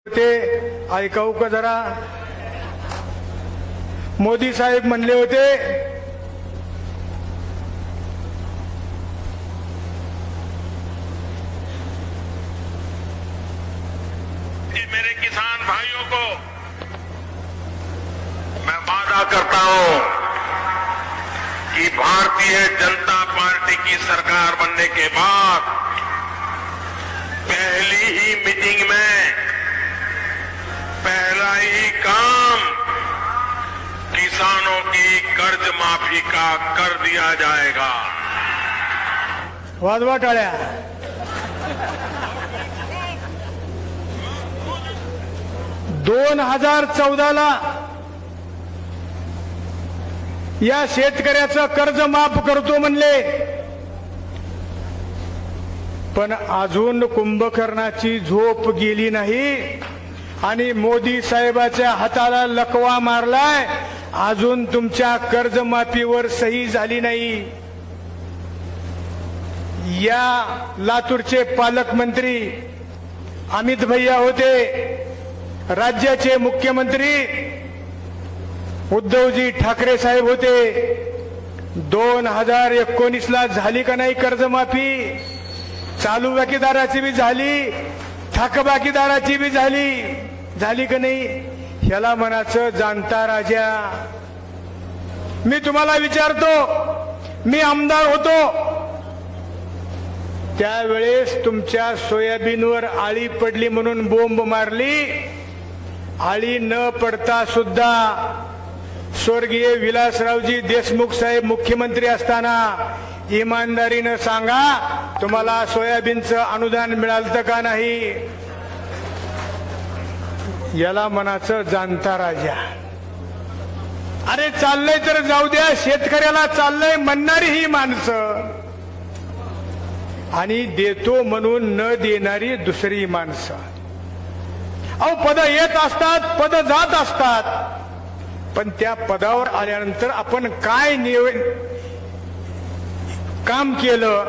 ते ऐकाऊ का जरा। मोदी साहेब म्हणले होते कि मेरे किसान भाइयों को मैं वादा करता हूं कि भारतीय जनता पार्टी की सरकार बनने के बाद पहली ही मीटिंग में पहला ही काम किसानों की कर्ज माफी का कर दिया जाएगा। वाजवा टाळ्या। 2014ला या शेतकऱ्याचं कर्ज माफ करतो म्हणले, पण अजून कुंभकर्णाची झोप गेली नाही आणि मोदी साहेबाच्या हाताला लकवा मारलाय। अजून तुमच्या कर्जमाफीवर सही झाली नाही। या लातूरचे पालकमंत्री अमित भैया होते, राज्याचे मुख्यमंत्री उद्धवजी ठाकरे साहेब होते। 2019ला झाली का नाही कर्जमाफी? चालू बाकीदाराची बी झाली, थकबाकीदाराची बी झाली का नाही? ह्याला म्हणायचं जाणता राजा। मी तुम्हाला विचारतो, मी आमदार होतो त्यावेळेस तुमच्या सोयाबीनवर आळी पडली म्हणून बोंब मारली। आळी न पडता सुद्धा स्वर्गीय विलासरावजी देशमुख साहेब मुख्यमंत्री असताना इमानदारीनं सांगा, तुम्हाला सोयाबीनचं अनुदान मिळालं का नाही? याला म्हणायचं जाणता राजा। अरे चाललंय तर जाऊ द्या, शेतकऱ्याला चाललंय म्हणणारी ही माणसं आणि देतो म्हणून न देणारी दुसरी माणसं। अहो पद येत असतात, पद जात असतात, पण त्या पदावर आल्यानंतर आपण काय काम केलं,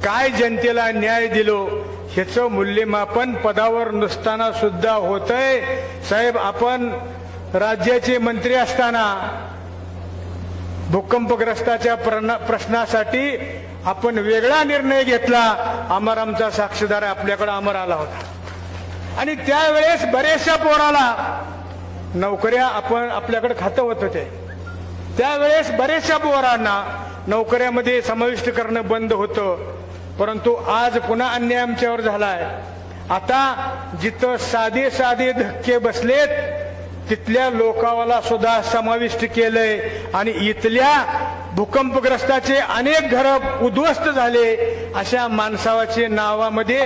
काय जनतेला न्याय दिलो, ह्याचं मूल्यमापन पदावर नसताना सुद्धा होतंय। साहेब, आपण राज्याचे मंत्री असताना भूकंपग्रस्ताच्या प्रश्नासाठी आपण वेगळा निर्णय घेतला। आमचा साक्षीदार आपल्याकडे अमर आला होता आणि त्यावेळेस बरेचशा पोराला नोकऱ्या आपण आपल्याकडे खातं होतं ते, त्यावेळेस बरेचशा पोरांना नोकऱ्यामध्ये समाविष्ट करणं बंद होतं। परंतु आज पुन्हा अन्याय आमच्यावर झालाय। आता जिथं साधे साधे धक्के बसलेत तिथल्या लोकांना सुद्धा समाविष्ट केलंय आणि इथल्या भूकंपग्रस्ताचे अनेक घर उद्ध्वस्त झाले। अशा माणसावाच्या नावामध्ये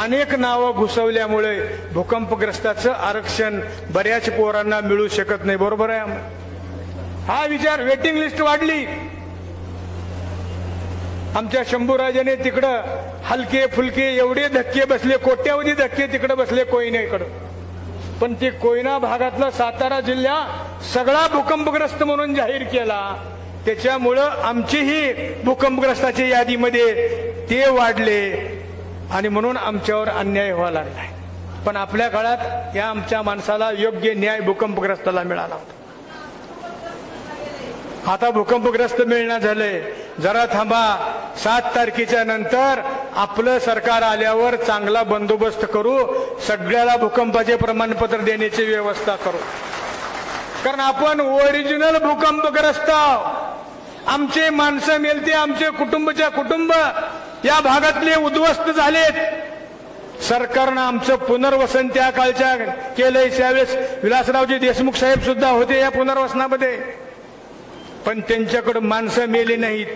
अनेक नावं घुसवल्यामुळे भूकंपग्रस्ताचं आरक्षण बऱ्याच पोरांना मिळू शकत नाही। बरोबर आहे हा विचार। वेटिंग लिस्ट वाढली। आमच्या शंभूराजाने तिकडं हलके फुलके एवढे धक्के बसले, कोट्यावधी धक्के तिकडे बसले कोयनेकडं, पण ते कोयना भागातला सातारा जिल्हा सगळा भूकंपग्रस्त म्हणून जाहीर केला। त्याच्यामुळं आमचीही भूकंपग्रस्ताच्या यादीमध्ये ते वाढले आणि म्हणून आमच्यावर अन्याय व्हायला लागलाय। पण आपल्या काळात या आमच्या माणसाला योग्य न्याय भूकंपग्रस्ताला मिळाला होता। आता भूकंपग्रस्त मिळणं झालंय। जरा थांबा, 7 तारखेच्या नंतर आपलं सरकार आल्यावर चांगला बंदोबस्त करू, सगळ्याला भूकंपाचे प्रमाणपत्र देण्याची व्यवस्था करू, कारण आपण ओरिजिनल भूकंपग्रस्त। आमचे माणसं मेलते, आमचे कुटुंबच्या कुटुंब या भागातले उद्ध्वस्त झालेत। सरकारनं आमचं पुनर्वसन त्या काळच्या केलंय। त्यावेळेस विलासरावजी देशमुख साहेब सुद्धा होते या पुनर्वसनामध्ये, पण त्यांच्याकडे माणसं मेली नाहीत,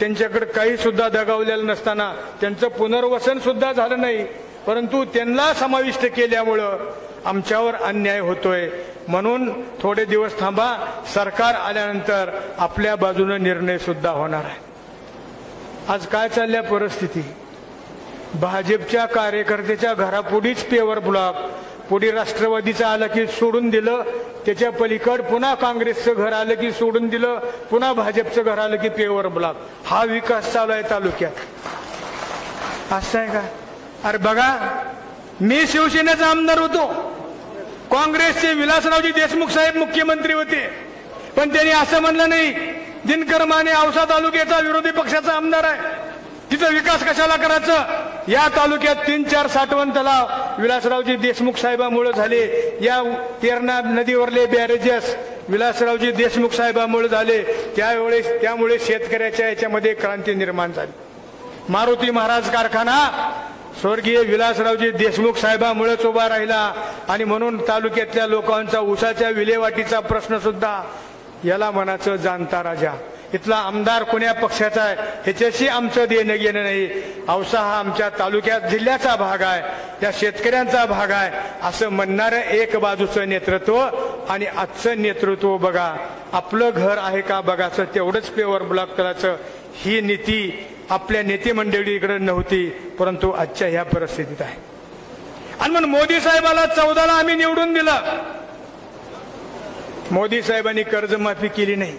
त्यांच्याकडे काही सुद्धा दगावलेलं नसताना त्यांचं पुनर्वसन सुद्धा झालं नाही। परंतु त्यांना समाविष्ट केल्यामुळं आमच्यावर अन्याय होतोय। म्हणून थोडे दिवस थांबा, सरकार आल्यानंतर आपल्या बाजूने निर्णय सुद्धा होणार आहे। आज काय चालल्या परिस्थिती, भाजपच्या कार्यकर्त्याच्या घरापुढीच पेवर ब्लॉक, पुढे राष्ट्रवादीचं आलं की सोडून दिलं, त्याच्या पलीकड पुन्हा काँग्रेसचं घर आलं की सोडून दिलं, पुन्हा भाजपचं घर आलं की पेवर ब्लॉक। हा विकास चालू आहे तालुक्यात। असं आहे का? अरे बघा, मी शिवसेनेचा आमदार होतो, काँग्रेसचे विलासरावजी देशमुख साहेब मुख्यमंत्री होते, पण त्यांनी असं म्हणलं नाही दिनकर माने औसा तालुक्याचा विरोधी पक्षाचा आमदार आहे, तिथं विकास कशाला करायचं। या तालुक्यात 3-4 साठवण तलाव विलासरावजी देशमुख साहेबांमुळे झाले। या तेरणा नदीवरले बॅरेजेस विलासरावजी देशमुख साहेबांमुळे झाले। त्यामुळे शेतकऱ्याच्या याच्यामध्ये क्रांती निर्माण झाली। मारुती महाराज कारखाना स्वर्गीय विलासरावजी देशमुख साहेबांमुळेच उभा राहिला आणि म्हणून तालुक्यातल्या लोकांचा ऊसाच्या विल्हेवाटीचा प्रश्न सुद्धा याला म्हणायचं जाणता राजा। इथला आमदार कोण्या पक्षाचा आहे ह्याच्याशी आमचं देणं घेणं नाही। औसा हा आमच्या तालुक्यात जिल्ह्याचा भाग आहे, या शेतकऱ्यांचा भाग आहे असं म्हणणारं एक बाजूचं नेतृत्व आणि आजचं नेतृत्व बघा, आपलं घर आहे का बघाचं, तेवढंच पेवर ब्लॉक करायचं, ही नीती आपल्या नेते मंडळीकडे नव्हती, परंतु आजच्या ह्या परिस्थितीत आहे। आणि मग मोदी साहेबाला 14ला आम्ही निवडून दिलं, मोदी साहेबांनी कर्जमाफी केली नाही।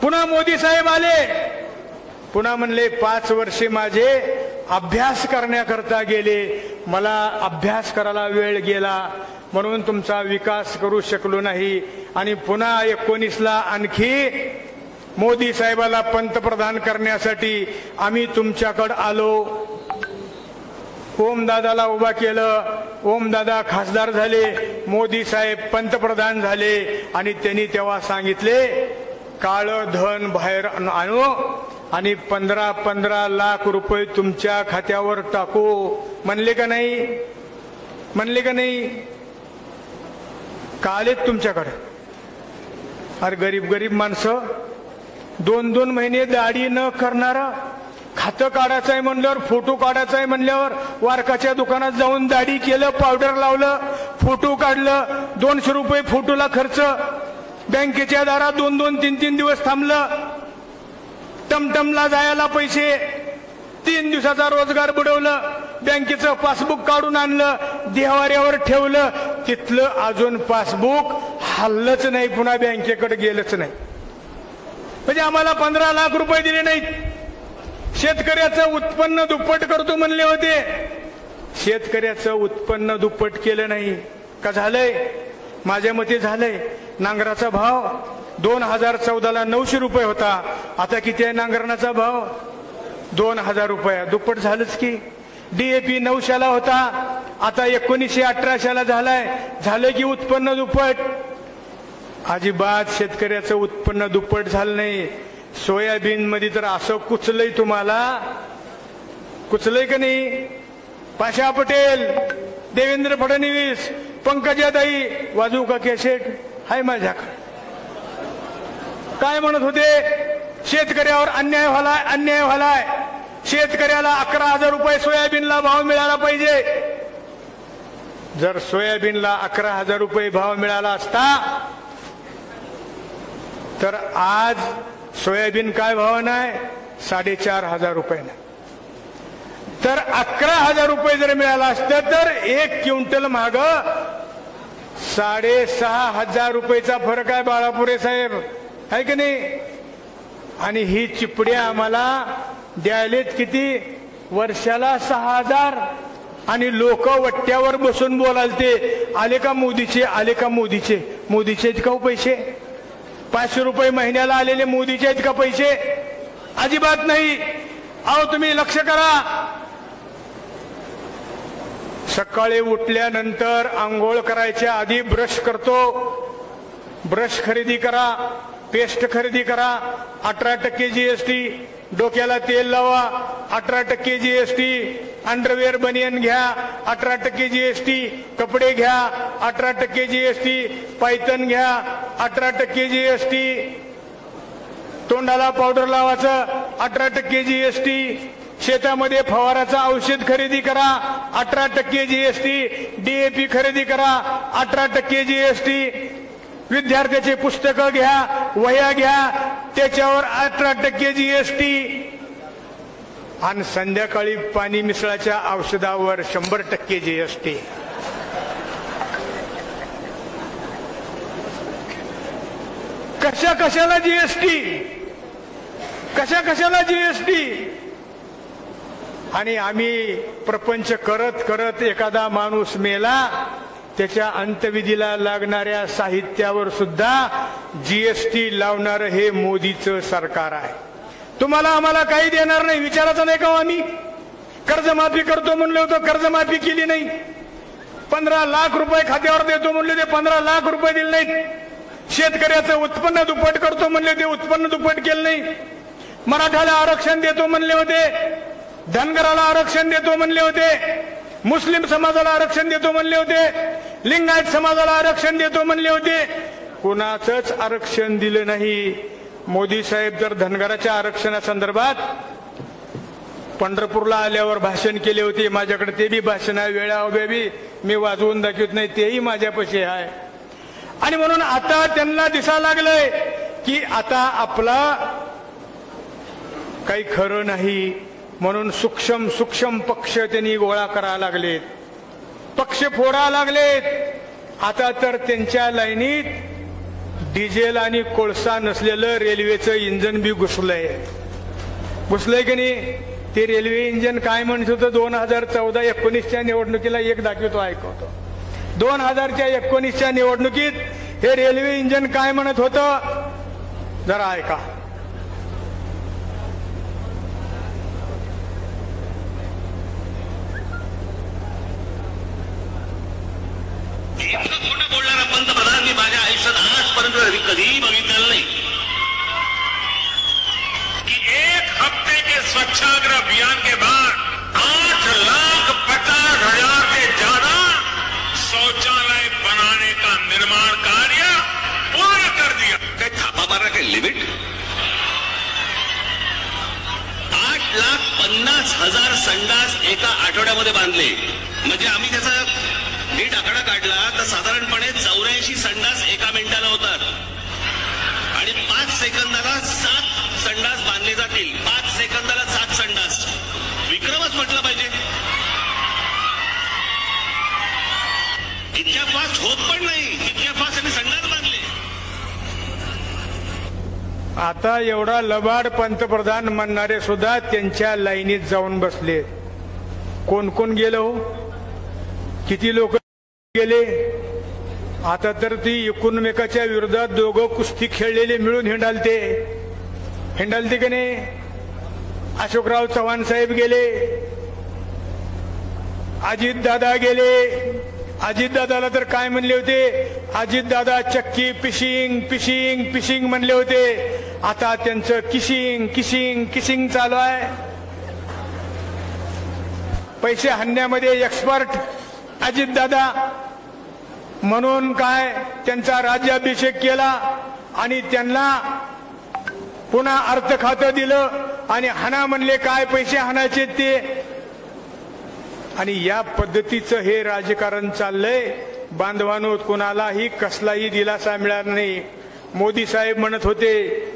पुन्हा मोदी साहेब आले, पुन्हा म्हणले 5 वर्षे माझे अभ्यास करण्याकरता गेले, मला अभ्यास करायला वेळ गेला म्हणून तुमचा विकास करू शकलो नाही। आणि पुन्हा 19ला आणखी मोदी साहेबाला पंतप्रधान करण्यासाठी आम्ही तुमच्याकडे आलो, ओमदादाला उभा केलं, ओमदादा खासदार झाले, मोदी साहेब पंतप्रधान झाले आणि त्यांनी तेव्हा सांगितले काळं धन बाहेर आणू आणि 15-15 लाख रुपये तुमच्या खात्यावर टाकू, म्हणले का नाही? म्हणले का नाही? का आलेत तुमच्याकडे? अरे गरीब माणसं 2-2 महिने दाढी न करणारा, खातं काढायचं आहे म्हणल्यावर, फोटो काढायचा आहे म्हणल्यावर वारकाच्या दुकानात जाऊन दाढी केलं, पावडर लावलं, फोटो काढलं, 200 रुपये फोटोला खर्च, बँकेच्या दारात 2-2, 3-3 दिवस थांबलं, टमटमला जायला पैसे, 3 दिवसाचा रोजगार बुडवलं, बँकेचं पासबुक काढून आणलं, देवाऱ्यावर ठेवलं, तिथलं अजून पासबुक हल्लच नाही, पुन्हा बँकेकडे गेलंच नाही। म्हणजे आम्हाला 15 लाख रुपये दिले नाहीत। शेतकऱ्याचं उत्पन्न दुप्पट करतो म्हणले होते, शेतकऱ्याचं उत्पन्न दुप्पट केलं नाही का? झालंय? माझ्या मते झालंय। नांगराचा भाव 2014ला 900 रुपये होता, आता किती आहे नांगरणाचा भाव? 2000 रुपये, दुप्पट झालंच की। DAP 900ला होता, आता 1918ला झालाय, झालं की उत्पन्न दुप्पट? अजिबात शेतकऱ्याचं उत्पन्न दुप्पट झालं नाही। सोयाबीन मध्ये तर असं कुचलंय, तुम्हाला कुचलंय का नाही? पाशा पटेल, देवेंद्र फडणवीस, पंकजाताई, वाजू का कॅसेट हाय माझ्याकडे, काय म्हणत होते? शेतकऱ्यावर अन्याय व्हालाय, अन्याय व्हालाय, शेतकऱ्याला 11,000 रुपये सोयाबीनला भाव मिळाला पाहिजे। जर सोयाबीनला 11,000 रुपये भाव मिळाला असता तर आज सोयाबीन काय भावानं आहे? 4,500 रुपयानं। तर 11,000 रुपये जर मिळाला असतं तर 1 क्विंटल माग 6,500 रुपयेचा फरक आहे बाळापुरे साहेब, आहे की नाही? आणि ही चिपड्या आम्हाला द्यायलेत किती? वर्षाला 6,000। आणि लोक वट्ट्यावर बसून बोलालते, आले का मोदीचे, आले का मोदीचे? मोदीचे आहेत का पैसे? 500 रुपये महिन्याला आलेले मोदीचे आहेत का पैसे? अजिबात नाही। अहो तुम्ही लक्ष करा, सकाळी उठल्यानंतर आंघोळ करायच्या आधी ब्रश करतो, ब्रश खरेदी करा, पेस्ट खरेदी करा, 18% GST, डोक्याला तेल लावा 18% GST, अंडरवेअर बनियन घ्या 18% GST, कपडे घ्या 18% GST, पायतन घ्या 18% GST, तोंडाला पावडर लावायचं 18% GST, शेतामध्ये फवाराचं औषध खरेदी करा 18% GST, DAP खरेदी करा 18% GST, विद्यार्थ्याचे पुस्तकं घ्या, वह्या घ्या त्याच्यावर 18% GST, आणि संध्याकाळी पाणी मिसळाच्या औषधावर 100% GST। कशाला GST, कशाला GST? आणि आम्ही प्रपंच करत करत एखादा माणूस मेला त्याच्या अंत्यविधीला लागणाऱ्या साहित्यावर सुद्धा जीएसटी लावणारं हे मोदीचं सरकार आहे. तुम्हाला आम्हाला काही देणार नाही विचारायचं नाही का आम्ही? कर्जमाफी करतो म्हणलं होतं, कर्जमाफी केली नाही. 15 लाख रुपये खात्यावर देतो म्हणले ते 15 लाख रुपये दिले नाहीत. शेतकऱ्याचं उत्पन्न दुप्पट करतो म्हणले ते उत्पन्न दुप्पट केलं नाही. मराठ्याला आरक्षण देतो म्हणले होते, धनगराला आरक्षण देतो म्हणले होते, मुस्लिम समाजाला आरक्षण देतो म्हणले होते, लिंगायत समाजाला आरक्षण देतो म्हणले होते. कुणाचंच आरक्षण दिलं नाही. मोदी साहेब जर धनगराच्या आरक्षणासंदर्भात पंढरपूरला आल्यावर भाषण केले होते. माझ्याकडे ते बी भाषण आहे, वेळा उभ्या बी मी वाजवून दाखवत नाही, तेही माझ्यापाशी आहे. आणि म्हणून आता त्यांना दिसायला लागलंय की आता आपला काही खरं नाही. म्हणून सूक्ष्म सूक्ष्म पक्ष त्यांनी गोळा करायला लागलेत, पक्ष फोडा लागलेत. आता तर त्यांच्या लाईनीत डिझेल आणि कोळसा नसलेलं रेल्वेचं इंजन बी घुसलंय की नाही? ते रेल्वे इंजन काय म्हणत होतं 2014-19च्या निवडणुकीला एक दाखवतो ऐकवतो. 2019च्या निवडणुकीत हे रेल्वे इंजन काय म्हणत होतं जरा ऐका. इतकं खोटं बोलणारा पंतप्रधान मी माझ्या आयुष्यात आजपर्यंत कधीही बघितलेलं नाही कि 1 हफ्ते के स्वच्छाग्रह अभियान के बाद 8,50,000 से ज्यादा शौचालय बनाने का निर्माण कार्य पूर्ण कर दिया. काय थापा मारा काय लिमिट? 8,50,000 संडास एका आठवड्यामध्ये बांधले. म्हणजे आम्ही त्याचा नीट आकडा काढला तर साधारणपणे 84 संडास एका मिनिटाला होतात आणि 5 सेकंदाला 7 संडास बांधले जातील. 5 सेकंदाला 7 संडास, विक्रमच म्हटलं पाहिजे. इतक्या फास्ट होत पण नाही, इतक्या फास्ट त्यांनी संडास बांधले. आता एवढा लबाड पंतप्रधान म्हणणारे सुद्धा त्यांच्या लाईनीत जाऊन बसले. कोण कोण गेलं हो? किती लोक गेले? आता तर ती एकमेकाच्या विरोधात दोघं कुस्ती खेळलेले मिळून हिंडालते की नाही? अशोकराव चव्हाण साहेब गेले, अजितदादा गेले. अजितदादाला तर काय म्हणले होते? अजितदादा चक्की पिशिंग पिशिंग पिशिंग म्हणले होते. आता त्यांचं किशिंग किशिंग किशिंग चालू आहे. पैसे हाणण्यामध्ये एक्सपर्ट अजितदादा म्हणून काय त्यांचा राज्याभिषेक केला आणि त्यांना पुन्हा अर्थ खातं दिलं आणि हाना म्हणले काय पैसे हाणायचे ते. आणि या पद्धतीचं हे राजकारण चाललंय. बांधवांनो, कुणालाही कसलाही दिलासा मिळाला नाही. मोदी साहेब म्हणत होते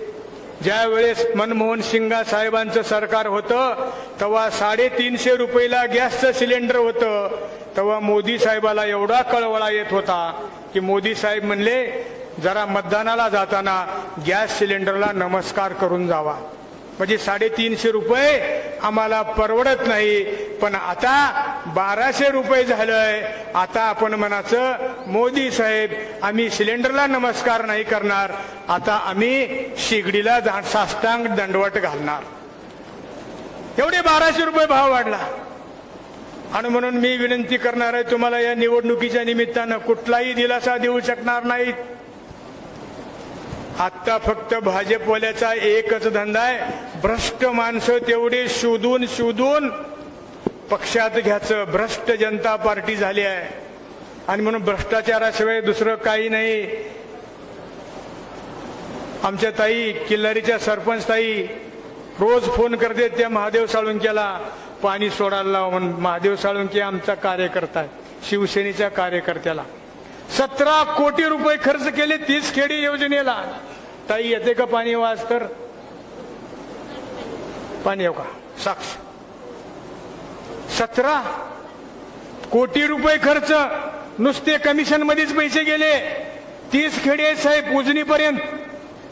ज्या वेळेस मनमोहन सिंग साहेबांचं सरकार होतं तेव्हा 350 रुपयाला गॅसचं सिलेंडर होतं. तेव्हा मोदी साहेबाला एवढा कळवळा येत होता की मोदी साहेब म्हणले जरा मतदानाला जाताना गॅस सिलेंडरला नमस्कार करून जावा. म्हणजे 350 रुपये आम्हाला परवडत नाही. पण आता 1200 रुपये झालंय. आता आपण म्हणायचं मोदी साहेब आम्ही सिलेंडरला नमस्कार नाही करणार, आता आम्ही शेगडीला साष्टांग दंडवट घालणार. एवढे 1200 रुपये भाव वाढला. आणि म्हणून मी विनंती करणार आहे तुम्हाला, या निवडणुकीच्या निमित्तानं कुठलाही दिलासा देऊ शकणार नाहीत. आता फक्त भाजपवाल्याचा एकच धंदा आहे, भ्रष्ट माणसं तेवढे शोधून शोधून पक्षात घ्यायचं. भ्रष्ट जनता पार्टी झाली आहे आणि म्हणून भ्रष्टाचाराशिवाय दुसरं काही नाही. आमच्या ताई, किल्लारीच्या सरपंच ताई रोज फोन करते त्या महादेव साळुंक्याला पाणी सोडायला लाव म्हणून. महादेव साळुंके आमचा कार्यकर्ता आहे, शिवसेनेच्या कार्यकर्त्याला 17 कोटी रुपये खर्च केले 30 खेडी योजनेला. ताई येते का पाणी? वाज तर पाणी येऊ का? साक्ष 17 कोटी रुपये खर्च नुसते कमिशन मध्येच पैसे गेले. 30 खेडे आहेत साहेब उजनीपर्यंत.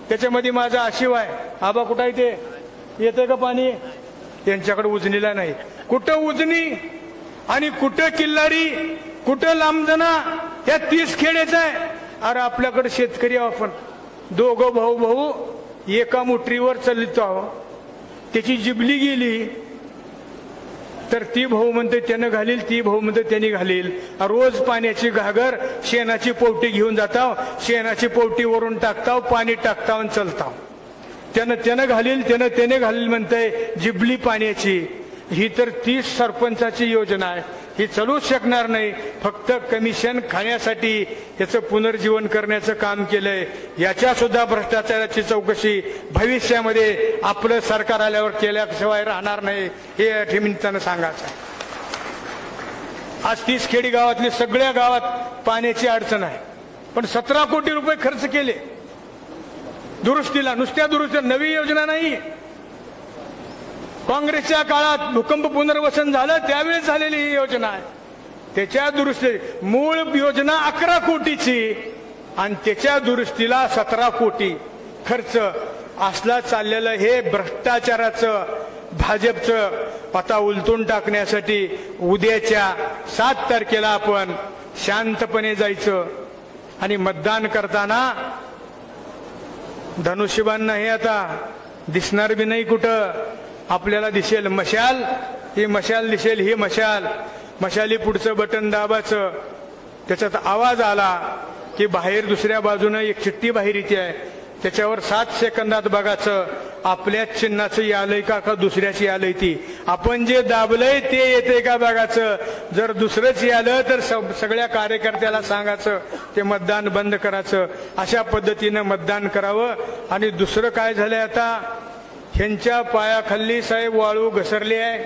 त्याच्यामध्ये माझा आशिव आहे. आबा कुठं आहे ते? येते का पाणी? त्यांच्याकडे उजनीला नाही. कुठं उजनी आणि कुठं किल्लारी, कुठं लांबजना त्या 30 खेड्याचा आहे. अरे आपल्याकडे शेतकरी आहो आपण, दोघं भाऊ भाऊ एका मुठीवर चालतो आहो. त्याची जिबली गेली तर ती भाऊ म्हणते त्यानं घालील, ती भाऊ म्हणते त्याने घालील. रोज पाण्याची घागर शेणाची पोवटी घेऊन जाताव, शेणाची पोवटी वरून टाकताव, पाणी टाकताव आणि चलताव. त्यानं घालील, त्याने घालील म्हणताय जिबली पाण्याची. ही तर 30 सरपंचाची योजना आहे. ही चालूच शकणार नाही. फक्त कमिशन खाण्यासाठी याचं पुनर्जीवन करण्याचं काम केलंय. याच्या सुद्धा भ्रष्टाचाराची चौकशी भविष्यामध्ये आपलं सरकार आल्यावर केल्याशिवाय राहणार नाही, हे या निमित्तानं सांगायचं. आज 30 खेडी गावातली सगळ्या गावात पाण्याची अडचण आहे, पण 17 कोटी रुपये खर्च केले दुरुस्तीला. नुसत्या दुरुस्ती, नवी योजना नाही. काँग्रेसच्या काळात भूकंप पुनर्वसन झालं त्यावेळेस झालेली ही योजना आहे. त्याच्या दुरुस्ती, मूळ योजना 11 कोटीची आणि त्याच्या दुरुस्तीला 17 कोटी खर्च असला चाललेलं हे भ्रष्टाचाराचं भाजपचं आता उलटून टाकण्यासाठी उद्याच्या 7 तारखेला आपण शांतपणे जायचं आणि मतदान करताना धनुष्यबाण नाही आता दिसणार बी नाही कुठं. आपल्याला दिसेल मशाल, ही मशाल दिसेल, ही मशाली पुढचं बटन दाबाचं. त्याच्यात आवाज आला की बाहेर दुसऱ्या बाजूनं एक चिठ्ठी बाहेर येते आहे, त्याच्यावर 7 सेकंदात बघायचं आपल्याच चिन्हाचं यालंय का दुसऱ्याची यालंय. ती आपण जे दाबलंय ते येते का बघायचं. जर दुसरंच यालं तर सगळ्या कार्यकर्त्याला सांगायचं ते मतदान बंद करायचं. अशा पद्धतीनं मतदान करावं. आणि दुसरं काय झालंय, आता ह्यांच्या पायाखाली साहेब वाळू घसरली आहे.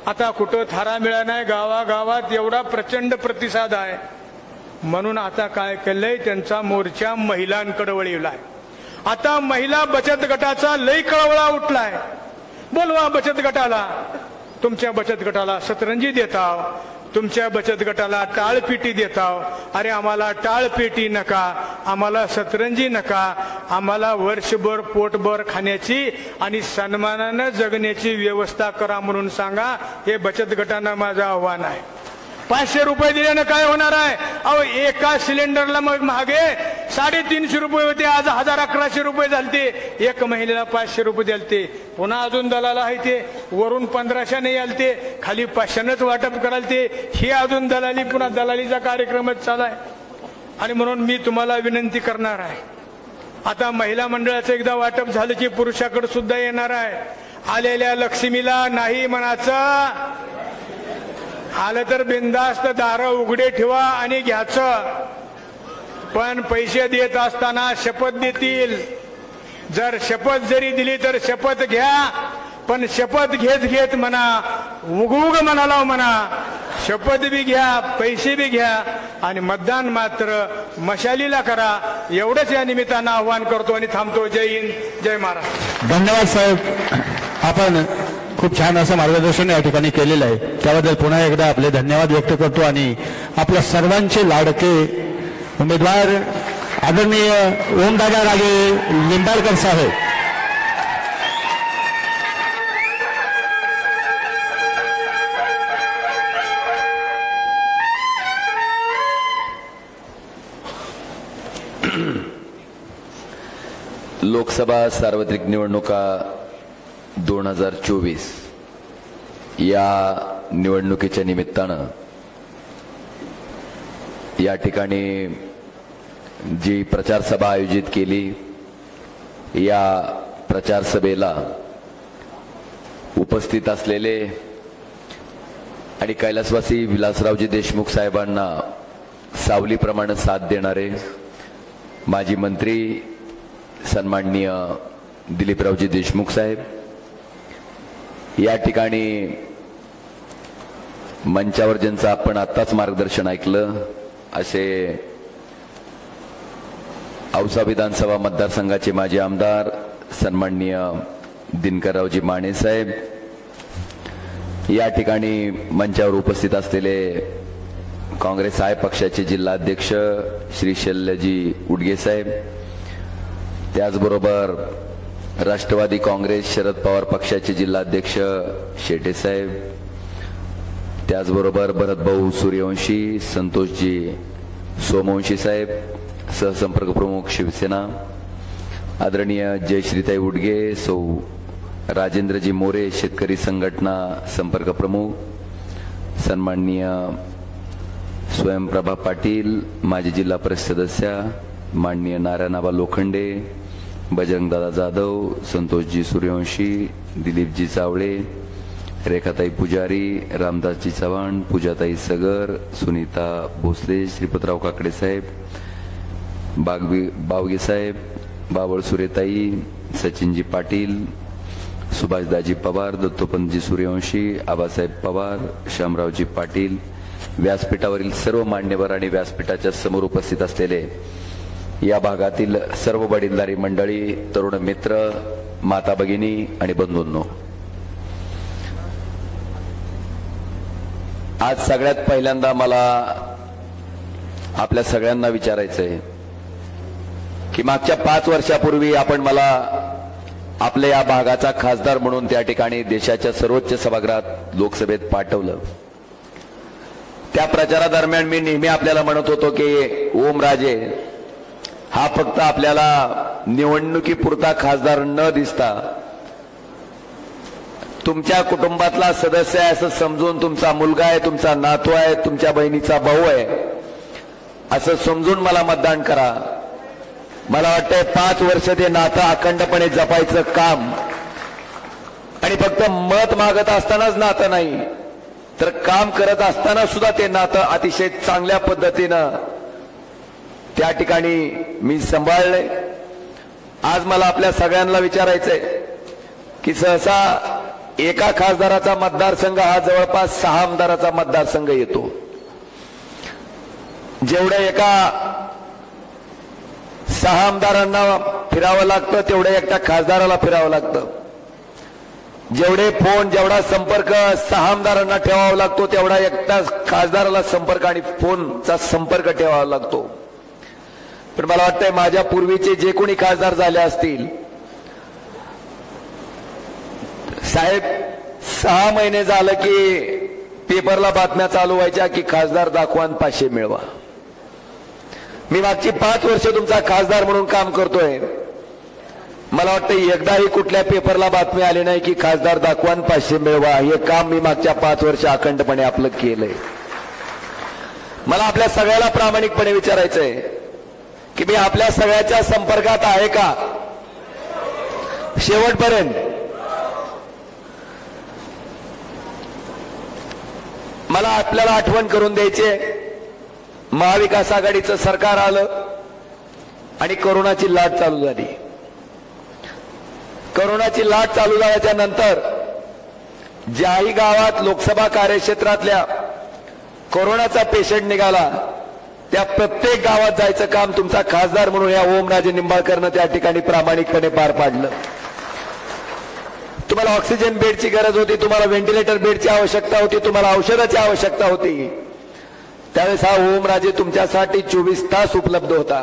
आता कुठं थारा मिळाला नाही. गावागावात एवढा प्रचंड प्रतिसाद आहे. म्हणून आता काय केलंय, त्यांचा मोर्चा महिलांकडे वळवलाय. आता महिला बचत गटाचा लय कळवळा उठलाय. बोलवा बचत गटाला, तुमच्या बचत गटाला सतरंजी देताव, तुमच्या बचत गटाला टाळपेटी देताव. अरे आम्हाला टाळपेटी नका, आम्हाला सतरंजी नका, आम्हाला वर्षभर पोटभर खाण्याची आणि सन्मानानं जगण्याची व्यवस्था करा म्हणून सांगा. हे बचत गटांना माझं आव्हान आहे. 500 रुपये दिल्यानं काय होणार आहे. अहो एका सिलेंडरला मग मागे 350 रुपये होते, आज 1100 रुपये झालते. एक महिन्याला 500 रुपये द्यालते. पुन्हा अजून दलाल आहे ते वरून 1500 नाही आलते, खाली 500नच वाटप करालते. हे अजून दलाली, पुन्हा दलालीचा कार्यक्रमच चालू आहे. आणि म्हणून मी तुम्हाला विनंती करणार आहे, आता महिला मंडळाचं एकदा वाटप झालं की पुरुषाकडे सुद्धा येणार आहे. आलेल्या लक्ष्मीला नाही म्हणाचं. आलं तर बिनधास्त दारं उघडे ठेवा आणि घ्यायचं. पण पैसे देत असताना शपथ देतील. जर शपथ जरी दिली तर शपथ घ्या, पण शपथ घेत घेत म्हणा, उग म्हणाला म्हणा, शपथ बी घ्या, पैसे बी घ्या आणि मतदान मात्र मशालीला करा. एवढंच या निमित्तानं आव्हान करतो आणि थांबतो. जय हिंद, जय महाराष्ट्र. धन्यवाद साहेब, आपण खूप छान असं मार्गदर्शन या ठिकाणी केलेलं आहे. त्याबद्दल पुन्हा एकदा आपले धन्यवाद व्यक्त करतो. आणि आपल्या सर्वांचे लाडके उमेदवार आदरणीय ओमदादा रागे लिंबाळकर साहेब, लोकसभा सार्वत्रिक निवडणुका 2024 या निवडणुकीच्या निमित्तानं या ठिकाणी जी प्रचार सभा आयोजित केली, या प्रचार सभेला उपस्थित असलेले आणि कैलासवासी विलासरावजी देशमुख साहेबांना सावलीप्रमाणे साथ देणारे माजी मंत्री सन्माननीय दिलीपरावजी देशमुख साहेब, या ठिकाणी मंचावर ज्यांचं आपण आत्ताच मार्गदर्शन ऐकलं असे औसा विधानसभा मतदारसंघाचे माजी आमदार सन्माननीय दिनकररावजी माने साहेब, या ठिकाणी मंचावर उपस्थित असलेले काँग्रेस आय पक्षाचे जिल्हाध्यक्ष श्री शल्यजी उडगे साहेब, त्याचबरोबर राष्ट्रवादी काँग्रेस शरद पवार पक्षाचे जिल्हाध्यक्ष शेटे साहेब, त्याचबरोबर भरतभाऊ सूर्यवंशी, संतोषजी सोमवंशी साहेब, सहसंपर्क प्रमुख शिवसेना, आदरणीय जयश्रीताई उडगे, सौ राजेंद्रजी मोरे, शेतकरी संघटना संपर्क प्रमुख, सन्माननीय स्वयंप्रभा पाटील, माजी जिल्हा परिषद सदस्य, माननीय नारायणआबा लोखंडे, बजरंगदादा जाधव, संतोषजी सूर्यवंशी, दिलीपजी चावळे, रेखाताई पुजारी, रामदासजी चव्हाण, पूजाताई सगर, सुनीता भोसले, श्रीपतराव काकडे साहेब, बावगे साहेब, बावळ सुरेताई, सचिनजी पाटील, सुभाषदाजी पवार, दत्तोपंतजी सूर्यवंशी, आबासाहेब पवार, श्यामरावजी पाटील, व्यासपीठावरील सर्व मान्यवर आणि व्यासपीठाच्या समोर उपस्थित असलेले या भागातील सर्व वडीलधारी मंडळी, तरुण मित्र, माता भगिनी आणि बंधूंनो, आज सगळ्यात पहिल्यांदा मला आपल्या सगळ्यांना विचारायचंय की मागच्या 5 वर्षापूर्वी आपण मला आपल्या या भागाचा खासदार म्हणून त्या ठिकाणी देशाच्या सर्वोच्च सभागृहात लोकसभेत पाठवलं. त्या प्रचारादरम्यान मी नेहमी आपल्याला म्हणत होतो की ओमराजे हा फक्त आपल्याला निवडणुकीपुरता खासदार न दिसता तुमच्या कुटुंबातला सदस्य आहे असं समजून, तुमचा मुलगा आहे, तुमचा नातू आहे, तुमच्या बहिणीचा भाऊ आहे असं समजून मला मतदान करा. मला वाटतंय 5 वर्ष ते नातं अखंडपणे जपायचं काम, आणि फक्त मत मागत असतानाच नातं नाही तर काम करत असताना सुद्धा ते नातं अतिशय चांगल्या पद्धतीनं त्या ठिकाणी मी सांभाळलंय. आज मला आपल्या सगळ्यांना विचारायचंय की सहसा एका खासदाराचा मतदारसंघ हा जवळपास 6 आमदाराचा मतदारसंघ येतो. जेवढं एका 6 आमदारांना फिरावं लागतं तेवढं एकट्या खासदाराला फिरावं लागतं. जेवढे फोन, जेवढा संपर्क 6 आमदारांना ठेवावा लागतो तेवढा एकटा खासदाराला संपर्क आणि फोनचा संपर्क ठेवावा लागतो. पण मला वाटतंय माझ्या पूर्वीचे जे कोणी खासदार झाले असतील साहेब, 6 महिने झालं की पेपरला बातम्या चालू व्हायच्या की खासदार दाखवा आणि 500 मिळवा. मी मागची 5 वर्ष तुमचा खासदार म्हणून काम करतोय. मला वाटतं एकदाही कुठल्या पेपरला बातमी आली नाही की खासदार दाखवा आणि 500 मिळवा. हे काम मी मागच्या 5 वर्ष अखंडपणे आपलं केलंय. मला आपल्या सगळ्याला प्रामाणिकपणे विचारायचंय की मी आपल्या सगळ्याच्या संपर्कात आहे का शेवटपर्यंत. मला आपल्याला आठवण करून द्यायचे, महाविकास आघाडीचं सरकार आलं आणि कोरोनाची लाट चालू झाली. कोरोनाची लाट चालू झाल्याच्या नंतर ज्याही गावात लोकसभा कार्यक्षेत्रातल्या कोरोनाचा पेशंट निघाला त्या प्रत्येक गावात जायचं काम तुमचा खासदार म्हणून या ओमराजे निंबाळकरनं त्या ठिकाणी प्रामाणिकपणे पार पाडलं. तुम्हाला ऑक्सिजन बेडची गरज होती, तुम्हाला व्हेंटिलेटर बेडची आवश्यकता होती, तुम्हाला औषधाची आवश्यकता होती, त्यावेळेस हा ओमराजे तुमच्यासाठी 24 तास उपलब्ध होता.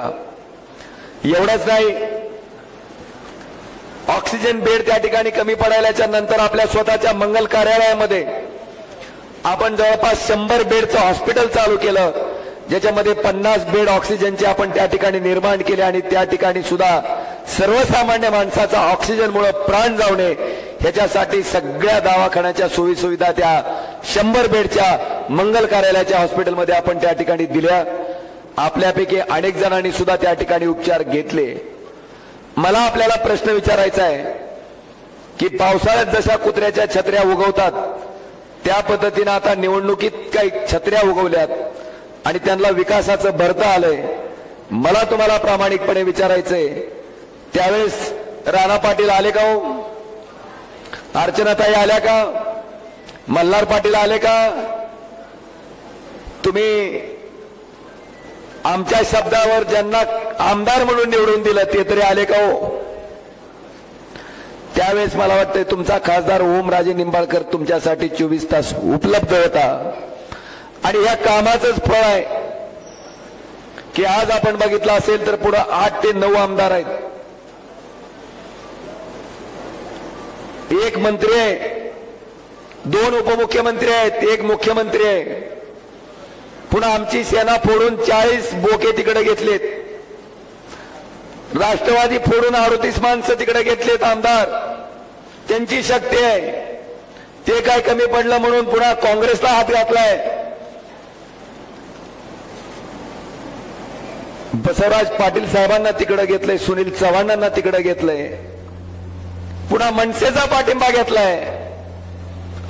एवढंच नाही, ऑक्सिजन बेड त्या ठिकाणी कमी पडायल्याच्या नंतर आपल्या स्वतःच्या मंगल कार्यालयामध्ये आपण जवळपास 100 बेडचं हॉस्पिटल चालू केलं, ज्याच्यामध्ये 50 बेड ऑक्सिजनचे आपण त्या ठिकाणी निर्माण केले. आणि त्या ठिकाणी सुद्धा सर्वसामान्य माणसाचा ऑक्सिजनमुळे प्राण जाऊ नये ह्याच्यासाठी सगळ्या दवाखान्याच्या सोयीसुविधा त्या 100 बेडच्या मंगल कार्यालयाच्या हॉस्पिटलमध्ये आपण त्या ठिकाणी दिल्या. आपल्यापैकी अनेक जणांनी सुद्धा त्या ठिकाणी उपचार घेतले. मला आपल्याला प्रश्न विचारायचा आहे की पावसाळ्यात जशा कुत्र्याच्या छत्र्या उगवतात त्या पद्धतीने आता निवडणुकीत काही छत्र्या उगवल्यात आणि त्यांना विकासाचं भरतं आलंय. मला तुम्हाला प्रामाणिकपणे विचारायचंय, त्यावेळेस राणा पाटील आले का हो? अर्चनाताई आल्या का? मल्हार पाटील आले का? तुम्ही आमच्या शब्दावर ज्यांना आमदार म्हणून निवडून दिलं ते तरी आले का हो? त्यावेळेस मला वाटतंय तुमचा खासदार ओमराजे निंबाळकर तुमच्यासाठी 24 तास उपलब्ध होता. आणि या कामाचंच फळ आहे की आज आपण बघितलं असेल तर पुढे 8 ते 9 आमदार आहेत, 1 मंत्री आहे, 2 उपमुख्यमंत्री आहेत, 1 मुख्यमंत्री आहे. पुन्हा आमची सेना फोडून 40 बोके तिकडे घेतलेत, राष्ट्रवादी फोडून 38 माणसं तिकडे घेतलेत आमदार, त्यांची शक्ती आहे. ते काय कमी पडलं म्हणून पुन्हा काँग्रेसला हात घातलाय. बसवराज पाटील साहेबांना तिकडे घेतलंय, सुनील चव्हाणांना तिकडे घेतलंय, पुन्हा मनसेचा पाठिंबा घेतलाय.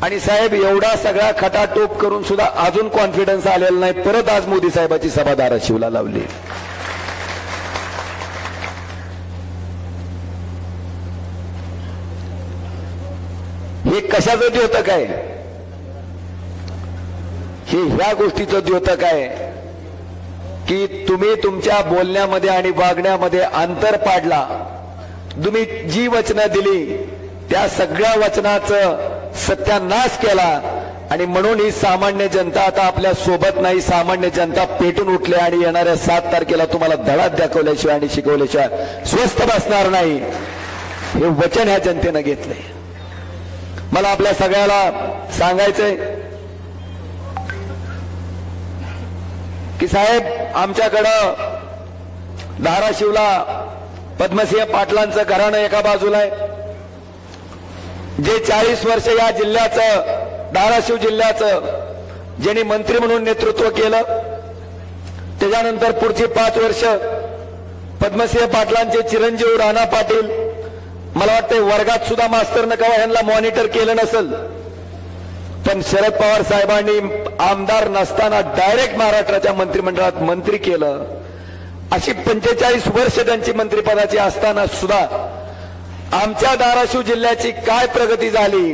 आणि साहेब एवढा सगळा खटाटोप करून सुद्धा अजून कॉन्फिडन्स आलेला नाही. परत आज मोदी साहेबाची सभा धाराशिवला लावली. हे कशाचं द्योतक आहे? हे ह्या गोष्टीचं द्योतक आहे की तुम्ही तुमच्या बोलण्यामध्ये आणि वागण्यामध्ये अंतर पाडला. तुम्ही जी वचनं दिली त्या सगळ्या वचनाचं सत्यानाश केला आणि म्हणून ही सामान्य जनता आता आपल्या सोबत नाही. सामान्य जनता पेटून उठले आणि येणाऱ्या 7 तारखेला तुम्हाला धडा दाखवल्याशिवाय आणि शिकवल्याशिवाय स्वस्थ बसणार नाही. हे वचन ह्या जनतेनं घेतलंय. मला आपल्या सगळ्याला सांगायचंय की साहेब आमच्याकडं धाराशिवला पद्मसिंह पाटलांचं घराणं एका बाजूला आहे, जे 40 वर्ष या जिल्ह्याचं, धाराशिव जिल्ह्याचं ज्यांनी मंत्री म्हणून नेतृत्व केलं. त्याच्यानंतर पुढची 5 वर्ष पद्मसिंह पाटलांचे चिरंजीव राणा पाटील, मला वाटतं वर्गात सुद्धा मास्तरनं कवा यांना मॉनिटर केलं नसेल, पण शरद पवार साहेबांनी आमदार नसताना डायरेक्ट महाराष्ट्राच्या मंत्रिमंडळात मंत्री केलं. अशी 45 वर्ष त्यांची मंत्रिपदाची असताना सुद्धा आमच्या धाराशिव जिल्ह्याची काय प्रगती झाली,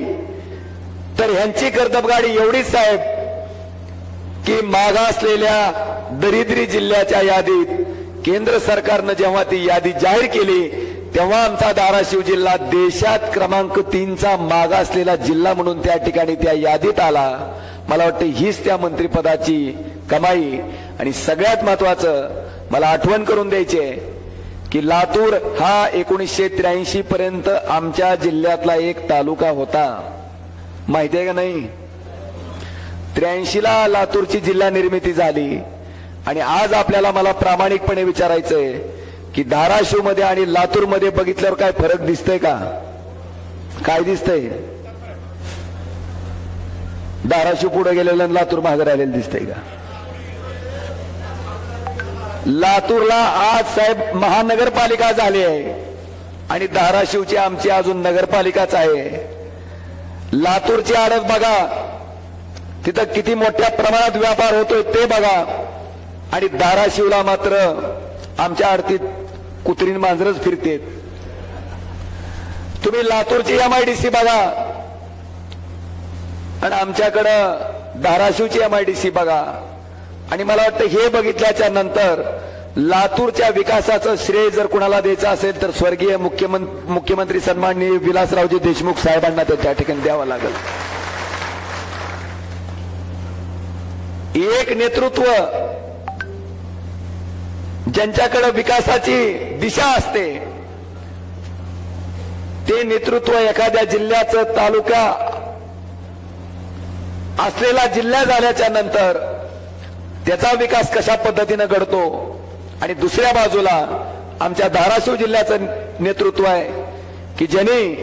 तर ह्यांची कर्तबगाडी एवढीच साहेब की मागासलेल्या दरिद्री जिल्ह्याच्या यादीत केंद्र सरकारनं जेव्हा ती यादी जाहीर केली तेव्हा आमचा धाराशिव जिल्हा देशात क्रमांक 3चा मागासलेला जिल्हा म्हणून त्या ठिकाणी त्या यादीत आला. मला वाटतं हीच त्या मंत्रिपदाची कमाई. आणि सगळ्यात महत्वाचं मला आठवण करून द्यायची आहे की लातूर हा 1983 पर्यंत आमच्या जिल्ह्यातला एक तालुका होता. माहिती आहे का नाही? 83ला लातूरची जिल्हा निर्मिती झाली. आणि आज आपल्याला मला प्रामाणिकपणे विचारायचंय की धाराशिव मध्ये आणि लातूर मध्ये बघितल्यावर काय फरक दिसतंय का? काय दिसतंय? धाराशिव पुढे गेलेलं आणि लातूर मागे राहिलेलं दिसतंय का? लातूरला आज साहेब महानगरपालिका झाली आहे आणि धाराशिवची आमची अजून नगरपालिकाच आहे. लातूरची आडत बघा, तिथं किती मोठ्या प्रमाणात व्यापार होतोय ते बघा. आणि धाराशिवला मात्र आमच्या आडतीत कुत्रीन मांजरच फिरतेत. तुम्ही लातूरची MIDC बघा आणि आमच्याकडं धाराशिवची MIDC बघा. आणि मला वाटतं हे बघितल्याच्या नंतर लातूरच्या विकासाचं श्रेय जर कुणाला द्यायचं असेल तर स्वर्गीय मुख्यमंत्री सन्माननीय विलासरावजी देशमुख साहेबांना त्या ठिकाणी द्यावं लागेल. एक नेतृत्व ज्यांच्याकडे विकासाची दिशा असते ते नेतृत्व एखाद्या जिल्ह्याचं तालुका असलेला जिल्हा झाल्याच्या नंतर त्याचा विकास कशा पद्धतीने घडतो. आणि दुसऱ्या बाजूला आमच्या धाराशिव जिल्ह्याचं नेतृत्व आहे की ज्यांनी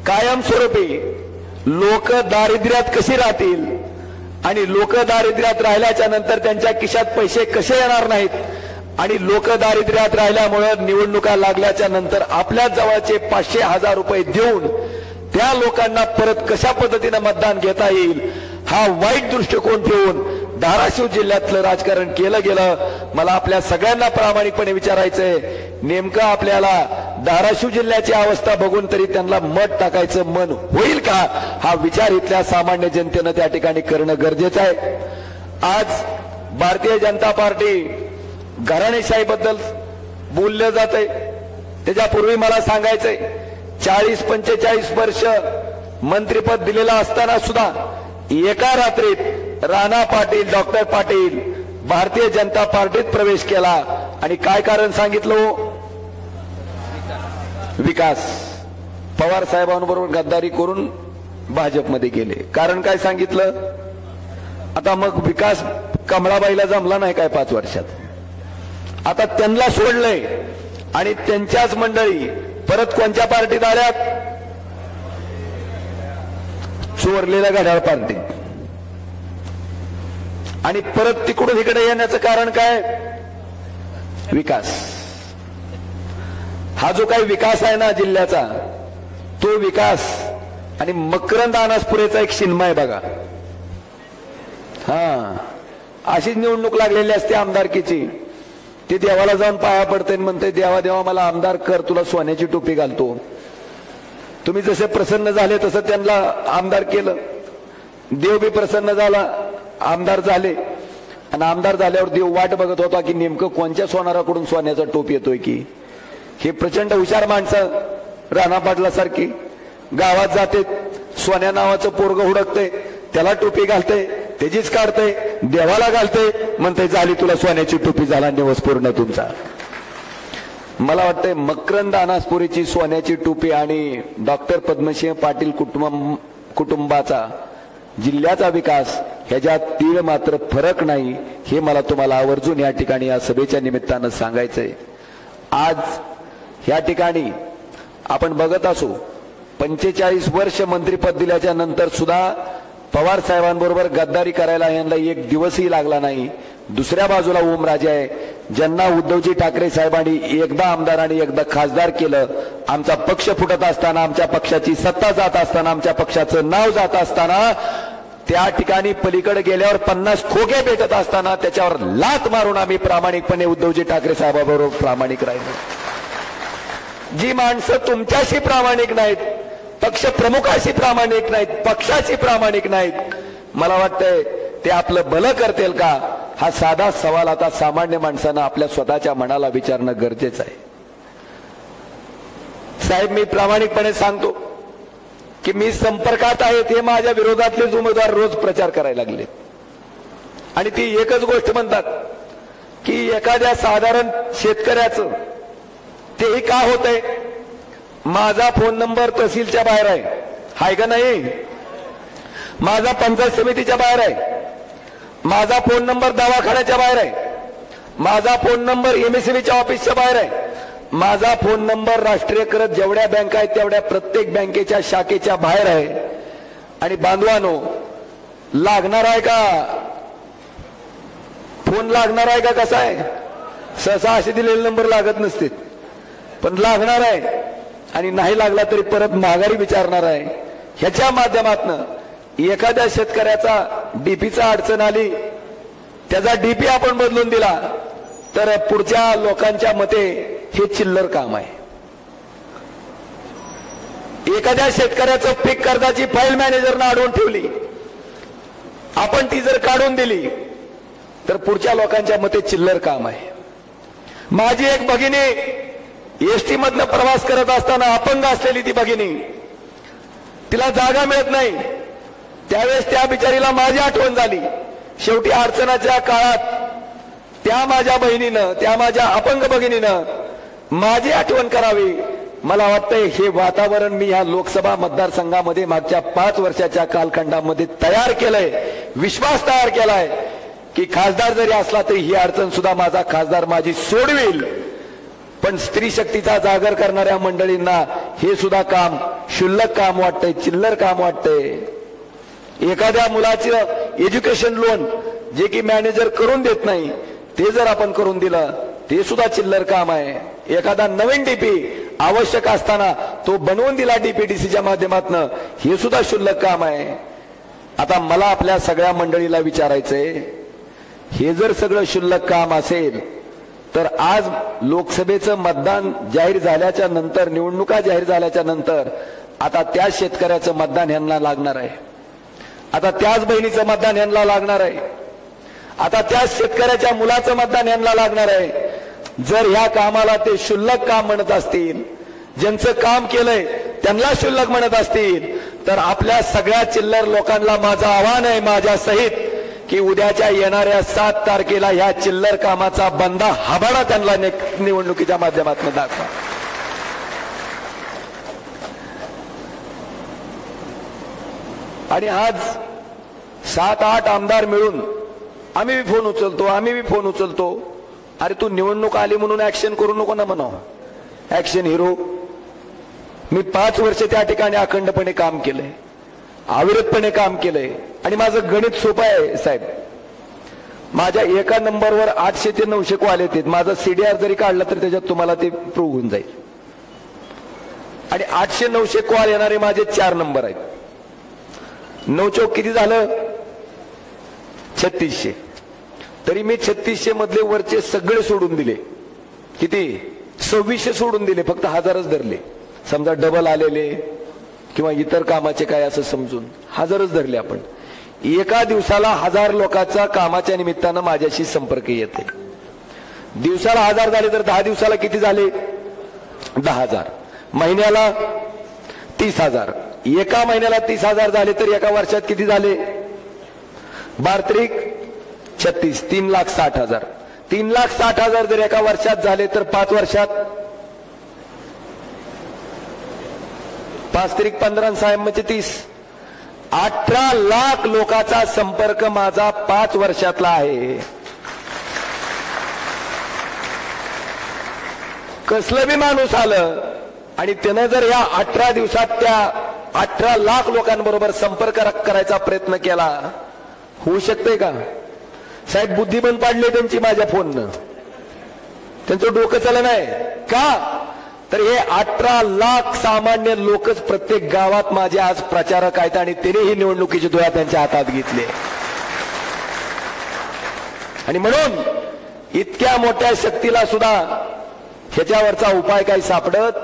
कायमस्वरूपी लोक दारिद्र्यात कशी राहतील आणि लोक दारिद्र्यात राहिल्याच्या नंतर त्यांच्या खिशात पैसे कसे येणार नाहीत आणि लोक दारिद्र्यात राहिल्यामुळे निवडणुका लागल्याच्या नंतर आपल्या जवळचे 500,000 रुपये देऊन त्या लोकांना परत कशा पद्धतीने मतदान घेता येईल हा वाईट दृष्टिकोन ठेवून धाराशिव जिल्ह्यातलं राजकारण केलं गेलं. मला आपल्या सगळ्यांना प्रामाणिकपणे विचारायचंय, नेमकं आपल्याला धाराशिव जिल्ह्याची अवस्था बघून तरी त्यांना मत टाकायचं मन होईल का हा विचार इथल्या सामान्य जनतेनं त्या ठिकाणी करणं गरजेचं आहे. आज भारतीय जनता पार्टी घराणेशाहीबद्दल बोललं जातंय. त्याच्यापूर्वी मला सांगायचंय 40-45 वर्ष मंत्रिपद दिलेलं असताना सुद्धा एका रात्रीत राणा पाटील, डॉक्टर पाटील भारतीय जनता पार्टीत प्रवेश केला. आणि काय कारण सांगितलं? विकास. पवार साहेबांबरोबर गद्दारी करून भाजपमध्ये गेले. कारण काय सांगितलं? आता मग विकास कमळाबाईला जमला नाही काय 5 वर्षात. आता त्यांना सोडलंय आणि त्यांच्याच मंडळी परत कोणत्या पार्टीत आल्यात? चोरलेल्या घड्याळ पार्टी. आणि परत तिकडून इकडे येण्याचं कारण काय? विकास. हा जो काही विकास आहे ना जिल्ह्याचा, तो विकास आणि मकरंद अनासपुरेचा एक सिनेमा आहे बघा. हा, अशीच निवडणूक लागलेली असते आमदारकीची. ते देवाला जाऊन पाया पडते आणि म्हणते देवा देवा मला आमदार कर, तुला सोन्याची टोपी घालतो. तुम्ही जसे प्रसन्न झाले तसं त्यांना आमदार केलं. देव बी प्रसन्न झाला, आमदार झाले. आणि आमदार झाल्यावर देव वाट बघत होता की नेमकं कोणत्या सोनाराकडून सोन्याचा टोप येतोय की. हे प्रचंड हुशार माणसं राणा पाटलासारखी गावात जाते, सोन्या नावाचं पोरग हुडकते, त्याला टोपी घालते, त्याचीच काढते, देवाला घालते, म्हणते झाली तुला सोन्याची टोपी, झाला दिवस पूर्ण तुमचा. मला वाटतंय मकरंद अनासपुरीची सोन्याची टोपी आणि डॉक्टर पद्मसिंह पाटील कुटुंबाचा जिल्ह्याचा विकास ह्याच्यात तीळ मात्र फरक नाही, हे मला तुम्हाला आवर्जून या ठिकाणी या सभेच्या निमित्तानं सांगायचंय. आज ह्या ठिकाणी आपण बघत असू 45 वर्ष मंत्रिपद दिल्याच्या नंतर सुद्धा पवार साहेबांबरोबर गद्दारी करायला यांना एक दिवसही लागला नाही. दुसऱ्या बाजूला ओमराजे आहे, ज्यांना उद्धवजी ठाकरे साहेबांनी एकदा आमदार आणि एकदा खासदार केलं. आमचा पक्ष फुटत असताना, आमच्या पक्षाची सत्ता जात असताना, आमच्या पक्षाचं नाव जात असताना, त्या ठिकाणी पलीकडे गेल्यावर 50 खोके भेटत असताना त्याच्यावर लात मारून आम्ही प्रामाणिकपणे उद्धवजी ठाकरे साहेबांबरोबर प्रामाणिक राहिलो. जी माणसं तुमच्याशी प्रामाणिक नाहीत, पक्ष प्रमुखाशी प्रामाणिक नाहीत, पक्षाशी प्रामाणिक नाहीत, मला वाटतंय ते आपलं भलं करतील का, हा साधा सवाल आता सामान्य माणसानं आपल्या स्वतःच्या मनाला विचारणं गरजेचं आहे. साहेब, मी प्रामाणिकपणे सांगतो की मी संपर्कात आहे, ते माझ्या विरोधातलेच उमेदवार रोज प्रचार करायला लागले. आणि ती एकच गोष्ट म्हणतात की एखाद्या साधारण शेतकऱ्याचं तेही का होतंय, माझा फोन नंबर तहसीलच्या बाहेर आहे, हाय का नाही? माझा पंचायत समितीच्या बाहेर आहे, माझा फोन नंबर दवाखान्याच्या बाहेर आहे, माझा फोन नंबर एमएसएमईच्या ऑफिसच्या बाहेर आहे, माझा फोन नंबर राष्ट्रीयकृत जेवढ्या बँका आहेत तेवढ्या प्रत्येक बँकेच्या शाखेच्या बाहेर आहे. आणि बांधवानो, लागणार आहे का फोन? लागणार आहे का? कसा आहे, सहसा असे दिलेले नंबर लागत नसते, पण लागणार आहे. आणि नाही लागला तरी परत माघारी विचारणार आहे. ह्याच्या माध्यमातून एखाद्या शेतकऱ्याचा डीपीचा अडचण आली, त्याचा डीपी आपण बदलून दिला तर पुढच्या लोकांच्या मते हे चिल्लर काम आहे. एखाद्या शेतकऱ्याचं पीक कर्जाची फाईल मॅनेजरनं अडवून ठेवली, आपण ती जर काढून दिली तर पुढच्या लोकांच्या मते चिल्लर काम आहे. माझी एक भगिनी एसटी मधनं प्रवास करत असताना अपंग असलेली ती भगिनी, तिला जागा मिळत नाही, त्यावेळेस त्या बिचारीला माझी आठवण झाली. शेवटी अडचणाच्या काळात त्या माझ्या बहिणीनं, त्या माझ्या अपंग भगिनीनं माझी आठवण करावी. मला वाटतंय हे वातावरण मी ह्या लोकसभा मतदारसंघामध्ये मागच्या 5 वर्षाच्या कालखंडामध्ये तयार केलंय, विश्वास तयार केलाय की खासदार जरी असला तरी ही अडचण सुद्धा माझा खासदार माझी सोडवेल. पण स्त्री शक्तीचा जागर करणाऱ्या मंडळींना हे सुद्धा काम क्षुल्लक काम वाटतंय, चिल्लर काम वाटतंय. एखाद्या मुलाचं एज्युकेशन लोन जे की मॅनेजर करून देत नाही, ते जर आपण करून दिलं ते सुद्धा चिल्लर काम आहे. एखादा नवीन डीपी आवश्यक असताना तो बनवून दिला डीपीडीसीच्या माध्यमातून, हे सुद्धा क्षुल्लक काम आहे. आता मला आपल्या सगळ्या मंडळीला विचारायचंय, हे जर सगळं क्षुल्लक काम असेल तर आज लोकसभेचं मतदान जाहीर झाल्याच्या नंतर, निवडणुका जाहीर झाल्याच्या नंतर आता त्या शेतकऱ्याचं मतदान ह्यांना लागणार आहे, आता त्याच बहिणीचं मतदान ह्यांना लागणार आहे, आता त्याच शेतकऱ्याच्या मुलाचं मतदान ह्यांना लागणार आहे. जर ह्या कामाला ते क्षुल्लक काम म्हणत असतील, ज्यांचं काम केलंय त्यांना क्षुल्लक म्हणत असतील, तर आपल्या सगळ्या चिल्लर लोकांना माझं आव्हान आहे माझ्या सहित की उद्याच्या येणाऱ्या 7 तारखेला ह्या चिल्लर कामाचा बंदा हाबाडा त्यांना निवडणुकीच्या माध्यमातून दाखवा. आणि आज 7-8 आमदार मिळून आम्ही बी फोन उचलतो, आम्ही बी फोन उचलतो. अरे तू निवडणूक आली म्हणून ऍक्शन करू नको ना म्हणावं. Action hero. मी 5 वर्ष त्या ठिकाणी अखंडपणे काम केलंय, अविरतपणे काम केलंय. आणि माझं गणित सोपं आहे साहेब. माझ्या एका नंबरवर 800 ते 900 कॉल येतात. माझा सीडीआर जरी काढला तर त्याच्यात तुम्हाला ते प्रूव्ह होऊन जाईल. आणि 800-900 कॉल येणारे माझे 4 नंबर आहेत. 9 चौक किती झालं? 3600. तरी मी 3600 मधले वरचे सगळे सोडून दिले. किती? 2600 सोडून दिले. फक्त 1000च धरले. समजा डबल आलेले किंवा इतर कामाचे काय असं समजून 1000च धरले आपण. एका दिवसाला 1000 लोकांचा कामाच्या निमित्तानं माझ्याशी संपर्क येते. दिवसाला 1000 झाले तर 10 दिवसाला किती झाले? 10,000. महिन्याला 30,000. एका महिन्याला 30,000 झाले तर एका वर्षात किती झाले? 12 36 3,60,000. 3,60,000 जर एका वर्षात झाले तर 5 वर्षात 5 3 15 6 म्हणजे 30. 18 लाख लोकांचा संपर्क माझा 5 वर्षातला आहे. कसलं बी माणूस आलं आणि त्यानं जर या 18 दिवसात त्या 18 लाख लोकांबरोबर संपर्क करायचा प्रयत्न केला, होऊ शकतंय का साहेब? बुद्धी बंद पाडली त्यांची माझ्या फोननं. त्यांचं डोकं चाललं नाही का? तर हे 18 लाख सामान्य लोकच प्रत्येक गावात माझे आज प्रचारक आहेत आणि तेही निवडणुकीची धुरा त्यांच्या हातात घेतली. आणि म्हणून इतक्या मोठ्या शक्तीला सुद्धा ह्याच्यावरचा उपाय काही सापडत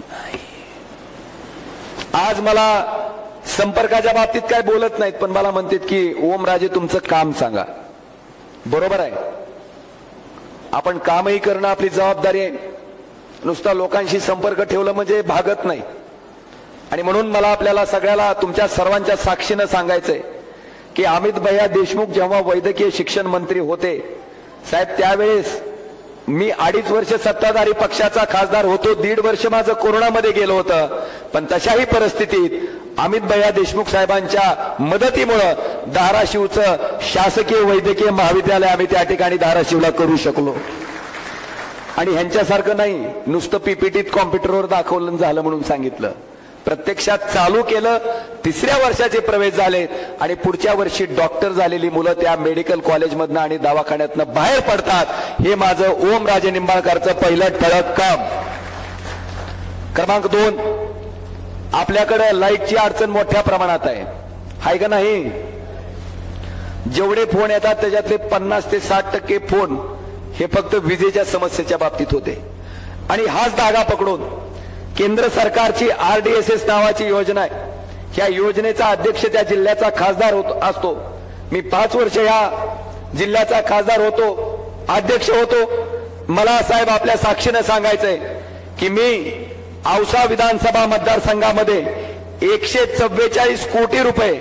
नाही. आज मला संपर्काच्या बाबतीत काय बोलत नाहीत, पण मला म्हणतात की ओमराजे तुमचं काम सांगा. बरोबर आहे, आपण कामही करणं आपली जबाबदारी आहे. नुसता लोकांशी संपर्क ठेवलं म्हणजे भागत नाही. आणि म्हणून मला आपल्याला सगळ्याला तुमच्या सर्वांच्या साक्षीनं सांगायचंय की अमित भैया देशमुख जेव्हा वैद्यकीय शिक्षण मंत्री होते साहेब, त्यावेळेस मी 2.5 वर्ष सत्ताधारी पक्षाचा खासदार होतो. 1.5 वर्ष माझं कोरोनामध्ये गेलं होतं. पण तशाही परिस्थितीत अमित भैया देशमुख साहेबांच्या मदतीमुळं धाराशिवचं शासकीय वैद्यकीय महाविद्यालय आम्ही त्या ठिकाणी धाराशिवला करू शकलो. आणि ह्यांच्यासारखं नाही नुसतं पीपीटीत कॉम्प्युटरवर दाखवलं झालं म्हणून सांगितलं. प्रत्यक्षात चालू केलं. 3ऱ्या वर्षाचे प्रवेश झाले आणि पुढच्या वर्षी डॉक्टर झालेली मुलं त्या मेडिकल कॉलेजमधनं आणि दवाखान्यातनं बाहेर पडतात. हे माझं ओमराजे निंबाळकरचं पहिलं ठळक काम. क्रमांक 2, आपल्याकडे लाईटची अडचण मोठ्या प्रमाणात आहे. हाय का नाही? जेवढे फोन येतात त्याच्यातले 50 ते 60% फोन हे फक्त विजेच्या समस्येच्या बाबतीत होते. आणि हाच धागा पकडून केंद्र सरकारची RDSS नावाची योजना आहे. ह्या योजनेचा अध्यक्ष त्या जिल्ह्याचा खासदार असतो. मी 5 वर्ष या जिल्ह्याचा खासदार होतो, अध्यक्ष होतो. मला साहेब आपल्या साक्षीनं सांगायचंय की मी औसा विधानसभा मतदारसंघामध्ये 144 कोटी रुपये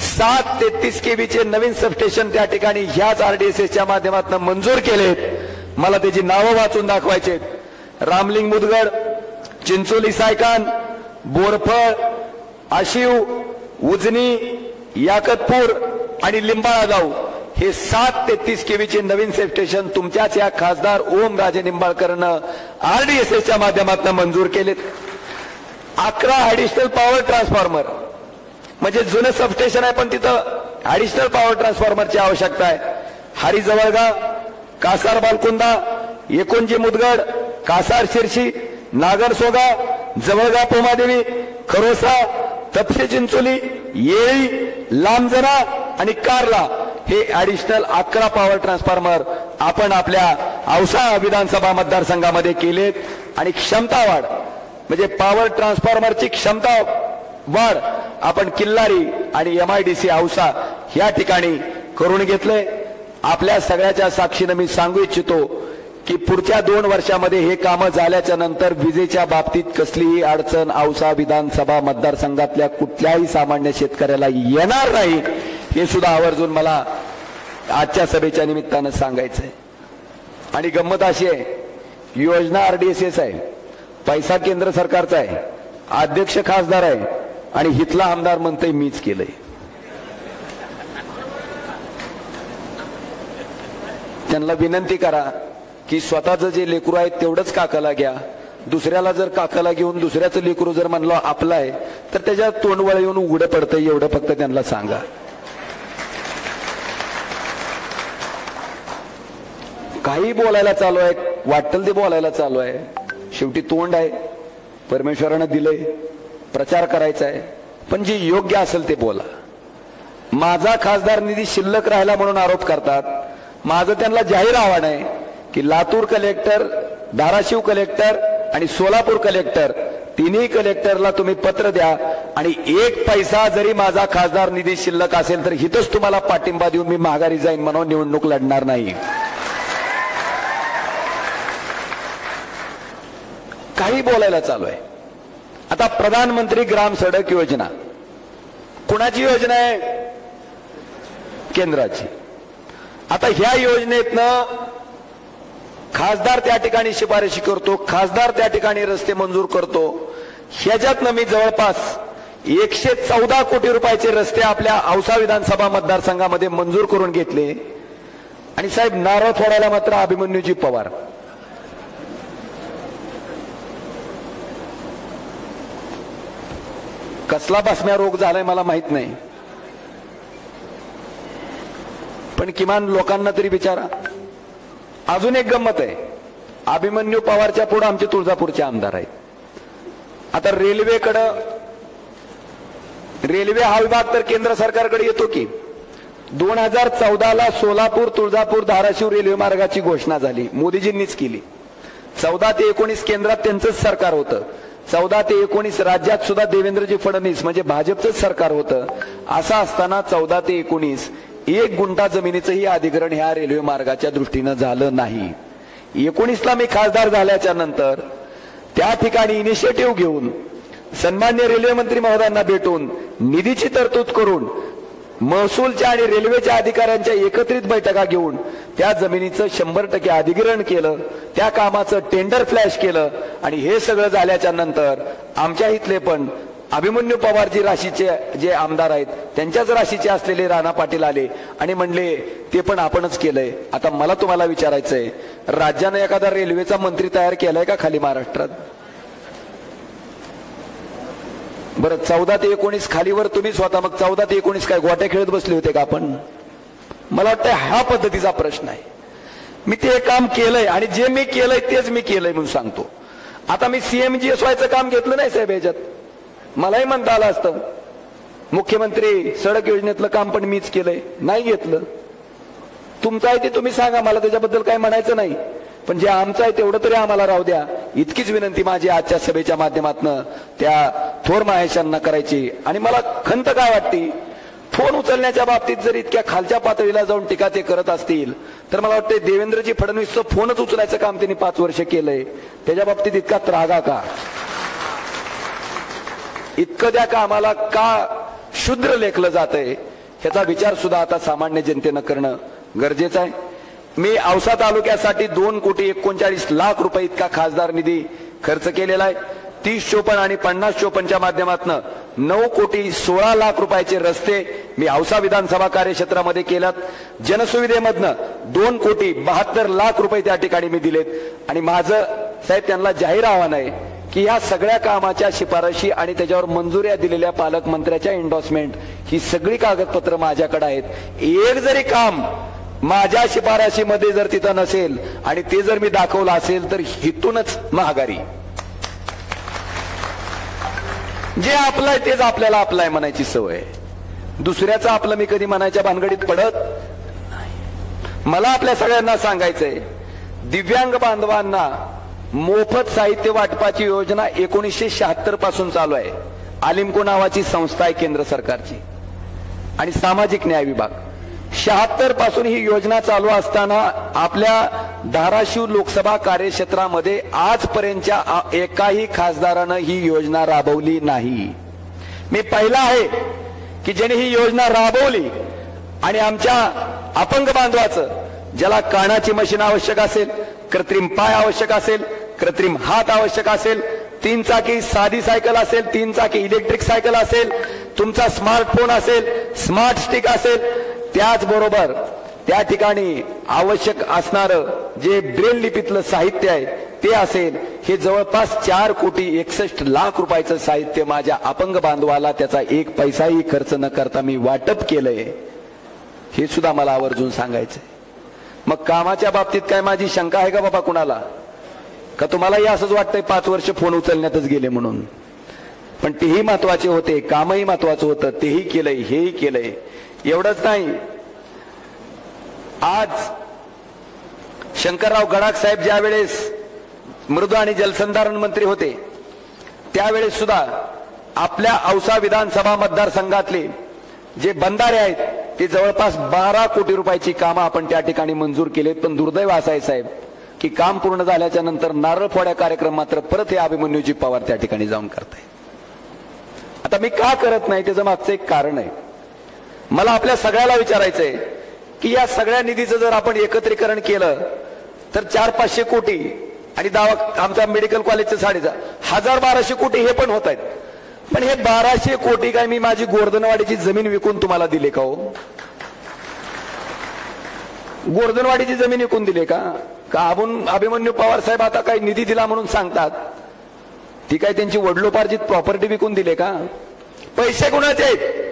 733 केबीचे नवीन सबस्टेशन त्या ठिकाणी ह्याच RDSSच्या माध्यमातून मंजूर केलेत. मला त्याची नावं वाचून दाखवायचे. रामलिंग मुदगड, चिंचोली सायकान, बोरफळ, आशिव, उजनी, याकतपूर आणि लिंबाळा जाऊ हे 733 केबीचे नवीन सबस्टेशन तुमच्याच या खासदार ओमराजे निंबाळकरनं RDSSच्या माध्यमातून मंजूर केलेत. 11 ऍडिशनल पॉवर ट्रान्सफॉर्मर म्हणजे जुनं सबस्टेशन आहे पण तिथं ऍडिशनल पॉवर ट्रान्सफॉर्मरची आवश्यकता आहे. हरी जवळगा, कासार बालकुंदा, एकोणजी मुदगड, कासार शिरशी, नागरसोगा, जवळगा पोमादेवी, खरोसा, तपसे चिंचोली, येळी, लांबजना आणि कारला हे ऍडिशनल 11 पॉवर ट्रान्सफॉर्मर आपण आपल्या औसा विधानसभा मतदारसंघामध्ये केलेत. आणि क्षमता वाढ म्हणजे पॉवर ट्रान्सफॉर्मरची क्षमता वाढ आपण किल्लारी आणि MIDC औसा या ठिकाणी करून घेतलंय. आपल्या सगळ्याच्या साक्षीनं मी सांगू इच्छितो की पुढच्या 2 वर्षामध्ये हे कामं झाल्याच्या नंतर विजेच्या बाबतीत कसलीही अडचण औसा विधानसभा मतदारसंघातल्या कुठल्याही सामान्य शेतकऱ्याला येणार नाही. हे सुद्धा आवर्जून मला आजच्या सभेच्या निमित्तानं सांगायचंय. आणि गंमत अशी आहे, योजना RDSS आहे, पैसा केंद्र सरकारचा आहे, अध्यक्ष खासदार आहे आणि हितला आमदार म्हणतोय मीच केलंय. त्यांना विनंती करा की स्वतःचं जे लेकरू आहे तेवढंच काकाला घ्या. दुसऱ्याला जर काकाला घेऊन दुसऱ्याचं लेकरू जर म्हणलं आपलं आहे तर त्याच्या तोंडवळ येऊन उघडं पडतं, एवढं फक्त त्यांना सांगा. काही बोलायला चालू आहे, वाटेल ते बोलायला चालू आहे. शेवटी तोंड आहे, परमेश्वरानं दिलंय, प्रचार करायचा आहे, पण जे योग्य असेल ते बोला. माझा खासदार निधी शिल्लक राहिला म्हणून आरोप करतात. माझं त्यांना जाहीर आव्हान आहे की लातूर कलेक्टर, धाराशिव कलेक्टर आणि सोलापूर कलेक्टर, तिन्ही कलेक्टरला तुम्ही पत्र द्या आणि 1 पैसा जरी माझा खासदार निधी शिल्लक असेल तर हिथंच तुम्हाला पाठिंबा देऊन मी माघारी जाईन म्हणून निवडणूक लढणार नाही. काही बोलायला चालू आहे. आता प्रधानमंत्री ग्राम सडक योजना कुणाची योजना आहे? केंद्राची. आता ह्या योजनेतनं खासदार त्या ठिकाणी शिफारशी करतो, खासदार त्या ठिकाणी रस्ते मंजूर करतो. ह्याच्यातनं मी जवळपास 114 कोटी रुपयाचे रस्ते आपल्या औसा विधानसभा मतदारसंघामध्ये मंजूर करून घेतले. आणि साहेब, नारळ फोडायला मात्र अभिमन्यूजी पवार. कसला बासम्या रोग झालाय मला माहित नाही, पण किमान लोकांना तरी विचारा. अजून एक गंमत आहे, अभिमन्यू पवारच्या पुढे आमचे तुळजापूरचे आमदार आहेत. आता रेल्वे हा विभाग तर केंद्र सरकारकडे येतो की 2014ला सोलापूर, तुळजापूर, धाराशिव रेल्वे मार्गाची घोषणा झाली, मोदीजींनीच केली. 14 ते 19 केंद्रात त्यांचंच सरकार होतं, 14 ते 19 राज्यात सुद्धा देवेंद्रजी फडणवीस म्हणजे भाजपचंच सरकार होतं. असं असताना 14 ते 19 1 गुंठा जमिनीचंही अधिग्रहण ह्या रेल्वे मार्गाच्या दृष्टीनं झालं नाही. 19ला मी खासदार झाल्याच्या नंतर त्या ठिकाणी इनिशिएटिव्ह घेऊन सन्मान्य रेल्वे मंत्री महोदयांना भेटून निधीची तरतूद करून महसूलच्या आणि रेल्वेच्या अधिकाऱ्यांच्या एकत्रित बैठका घेऊन त्या जमिनीचं 100% अधिग्रहण केलं, त्या कामाचं टेंडर फ्लॅश केलं. आणि हे सगळं झाल्याच्या नंतर आमच्या इथले पण अभिमन्यू पवारजी राशीचे जे आमदार आहेत त्यांच्याच राशीचे असलेले राणा पाटील आले आणि म्हणले ते पण आपणच केलंय. आता मला तुम्हाला विचारायचंय, राज्यानं एखादा रेल्वेचा मंत्री तयार केलाय का खाली महाराष्ट्रात? बरं, 14 ते 19 खालीवर तुम्ही स्वतः, मग 14 ते 19 काय गोट्या खेळत बसले होते का आपण? मला वाटतं ह्या पद्धतीचा प्रश्न आहे. मी ते काम केलंय आणि जे मी केलंय तेच मी केलंय म्हणून सांगतो. आता मी CMGS व्हायचं काम घेतलं नाही साहेब. ह्याच्यात मलाही म्हणता आलं असतं मुख्यमंत्री सडक योजनेतलं काम पण मीच केलंय, नाही घेतलं. तुमचं आहे ते तुम्ही सांगा, मला त्याच्याबद्दल काय म्हणायचं नाही, पण जे आमचं आहे तेवढं तरी आम्हाला राहू द्या. इतकीच विनंती माझी आजच्या सभेच्या माध्यमातून त्या थोर महाशयांना करायची. आणि मला खंत काय वाटते, फोन उचलण्याच्या बाबतीत जर इतक्या खालच्या पातळीला जाऊन टीका ते करत असतील तर मला वाटतं देवेंद्रजी फडणवीसचं फोनच उचलायचं काम त्यांनी 5 वर्ष केलंय, त्याच्या बाबतीत इतका त्रागा का? इतकं त्या कामाला का शुद्र लेखलं जातंय ह्याचा विचार सुद्धा आता सामान्य जनतेनं करणं गरजेचं आहे. मी औसा तालुक्यासाठी 2,39,00,000 रुपये इतका खासदार निधी खर्च केलेला आहे. 30-54 आणि 50-54च्या माध्यमातून 9,16,00,000 रुपयाचे रस्ते मी औसा विधानसभा कार्यक्षेत्रामध्ये केल्यात. जनसुविधेमधनं 2,72,00,000 रुपये त्या ठिकाणी मी दिलेत. आणि माझं साहेब त्यांना जाहीर आव्हान आहे की या सगळ्या कामाच्या शिफारशी आणि त्याच्यावर मंजुऱ्या दिलेल्या पालकमंत्र्याच्या एन्डॉर्समेंट ही सगळी कागदपत्र माझ्याकडे आहेत. एक जरी काम माझ्या शिफारशीमध्ये जर तिथं नसेल आणि ते जर मी दाखवलं असेल तर हिथूनच महागारी. जे आपलं आहे तेच आपल्याला आपलं आहे म्हणायची सवय. दुसऱ्याचं आपलं मी कधी म्हणायच्या भानगडीत पडत नाही. मला आपल्या सगळ्यांना सांगायचंय, दिव्यांग बांधवांना मोफत साहित्य वाटपाची योजना 1976 पासून चालू आहे. आलिमको नावाची संस्था आहे केंद्र सरकारची आणि सामाजिक न्याय विभाग. 76 पासून ही योजना चालू असताना आपल्या धाराशिव लोकसभा कार्यक्षेत्रामध्ये आजपर्यंतच्या एकाही खासदारानं ही योजना राबवली नाही. मी पहिला आहे की ज्याने ही योजना राबवली. आणि आमच्या अपंग बांधवाचं, ज्याला कानाची मशीन आवश्यक असेल, कृत्रिम पाय आवश्यक असेल, कृत्रिम हात आवश्यक असेल, 3 चाकी साधी सायकल असेल, 3 चाकी इलेक्ट्रिक सायकल असेल, तुमचा स्मार्टफोन असेल, स्मार्ट स्टिक असेल, त्याचबरोबर त्या ठिकाणी आवश्यक असणारं जे ब्रेल लिपीतलं साहित्य आहे ते असेल, हे जवळपास 4,61,00,000 रुपयाचं साहित्य माझ्या अपंग बांधवाला त्याचा एक पैसाही खर्च न करता मी वाटप केलंय, हे सुद्धा मला आवर्जून सांगायचंय. मग कामाच्या बाबतीत काय माझी शंका आहे का बाबा कुणाला? का तुम्हालाही असंच वाटतंय 5 वर्ष फोन उचलण्यातच गेले म्हणून? पण तेही महत्वाचे होते, कामही महत्वाचं होतं, तेही केलंय, हेही केलंय. एवढंच नाही, आज शंकरराव गडाख साहेब ज्या वेळेस मृद आणि जलसंधारण मंत्री होते त्यावेळेस सुद्धा आपल्या औसा विधानसभा मतदारसंघातले जे बंधारे आहेत ते जवळपास 12 कोटी रुपयाची कामं आपण त्या ठिकाणी मंजूर केलेत. पण दुर्दैव असं आहे साहेब की काम पूर्ण झाल्याच्या नंतर नारळ फोड्या कार्यक्रम मात्र परत हे अभिमन्यूजी पवार त्या ठिकाणी जाऊन करतायत. आता मी का करत नाही त्याचं मागचं एक कारण आहे. मला आपल्या सगळ्याला विचारायचंय की या सगळ्या निधीचं जर आपण एकत्रीकरण केलं तर 400-500 कोटी आणि आमच्या मेडिकल कॉलेजचं 1,000-1,200 कोटी हे पण होत आहेत. पण हे 1200 कोटी काय मी माझी गोर्धनवाडीची जमीन विकून तुम्हाला दिले का हो? गोर्धनवाडीची जमीन विकून दिले का? अभिमन्यू पवार साहेब आता काही निधी दिला म्हणून सांगतात, ती काय त्यांची वडिलोपार्जित प्रॉपर्टी विकून दिले का? पैसे कुणाचे आहेत?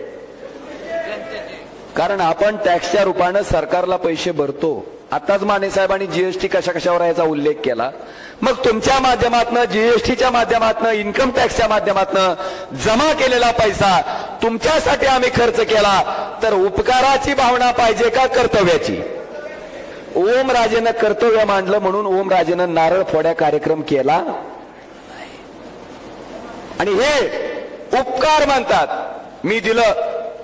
कारण आपण टॅक्सच्या रूपानं सरकारला पैसे भरतो. आताच माने साहेबांनी जीएसटी कशा कशावर याचा उल्लेख केला. मग तुमच्या माध्यमातून, जीएसटीच्या माध्यमातून, इन्कम टॅक्सच्या माध्यमातून जमा केलेला पैसा तुमच्यासाठी आम्ही खर्च केला तर उपकाराची भावना पाहिजे का कर्तव्याची? ओमराजेनं कर्तव्य मांडलं म्हणून ओमराजेनं नारळ फोड्या कार्यक्रम केला आणि हे उपकार मानतात. मी दिलं,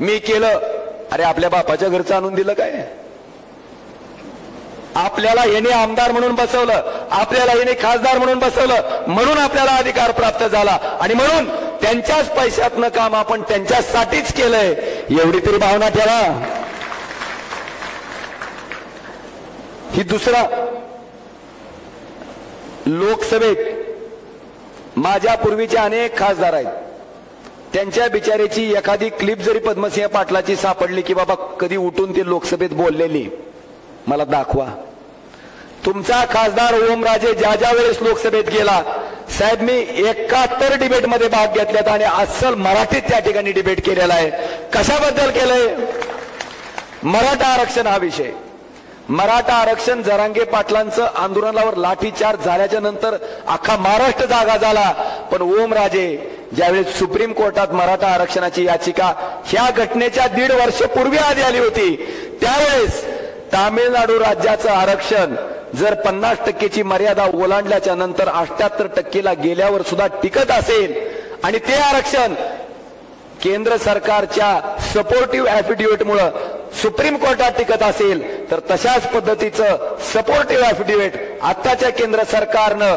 मी केलं. अरे आपल्या बापाच्या घरचं आणून दिलं काय? आपल्याला याने आमदार म्हणून बसवलं, आपल्याला याने खासदार म्हणून बसवलं, म्हणून आपल्याला अधिकार प्राप्त झाला आणि म्हणून त्यांच्याच पैशातनं काम आपण त्यांच्यासाठीच केलंय, एवढी तरी भावना ठेवा. ही दुसरा, लोकसभेत माझ्या पूर्वीचे अनेक खासदार आहेत, त्यांच्या बिचाऱ्याची एखादी क्लिप जरी पद्मसिंह पाटलाची सापडली की बाबा कधी उठून ते लोकसभेत बोललेली, मला दाखवा. तुमचा खासदार ओमराजे ज्या ज्या वेळेस लोकसभेत गेला साहेब, मी 71 डिबेटमध्ये भाग घेतल्यात आणि अस्सल मराठीत त्या ठिकाणी डिबेट केलेला आहे. कशाबद्दल केलंय? मराठा आरक्षण हा विषय. मराठा आरक्षण जरांगे पाटलांचं आंदोलनावर लाठीचार्ज झाल्याच्या नंतर अख्खा महाराष्ट्र जागा झाला. पण ओमराजे ज्यावेळेस सुप्रीम कोर्टात मराठा आरक्षणाची याचिका ह्या घटनेच्या 1.5 वर्षापूर्वी आधी आली होती, त्यावेळेस तामिळनाडू राज्याचं आरक्षण जर 50% मर्यादा ओलांडल्याच्या नंतर 78% गेल्यावर सुद्धा टिकत असेल आणि ते आरक्षण केंद्र सरकारच्या सपोर्टिव्ह ऍफिडेव्हिटमुळे सुप्रीम कोर्टात टिकत असेल तर तशाच पद्धतीचं सपोर्टिव्ह ऍफिडेव्हिट आताच्या केंद्र सरकारनं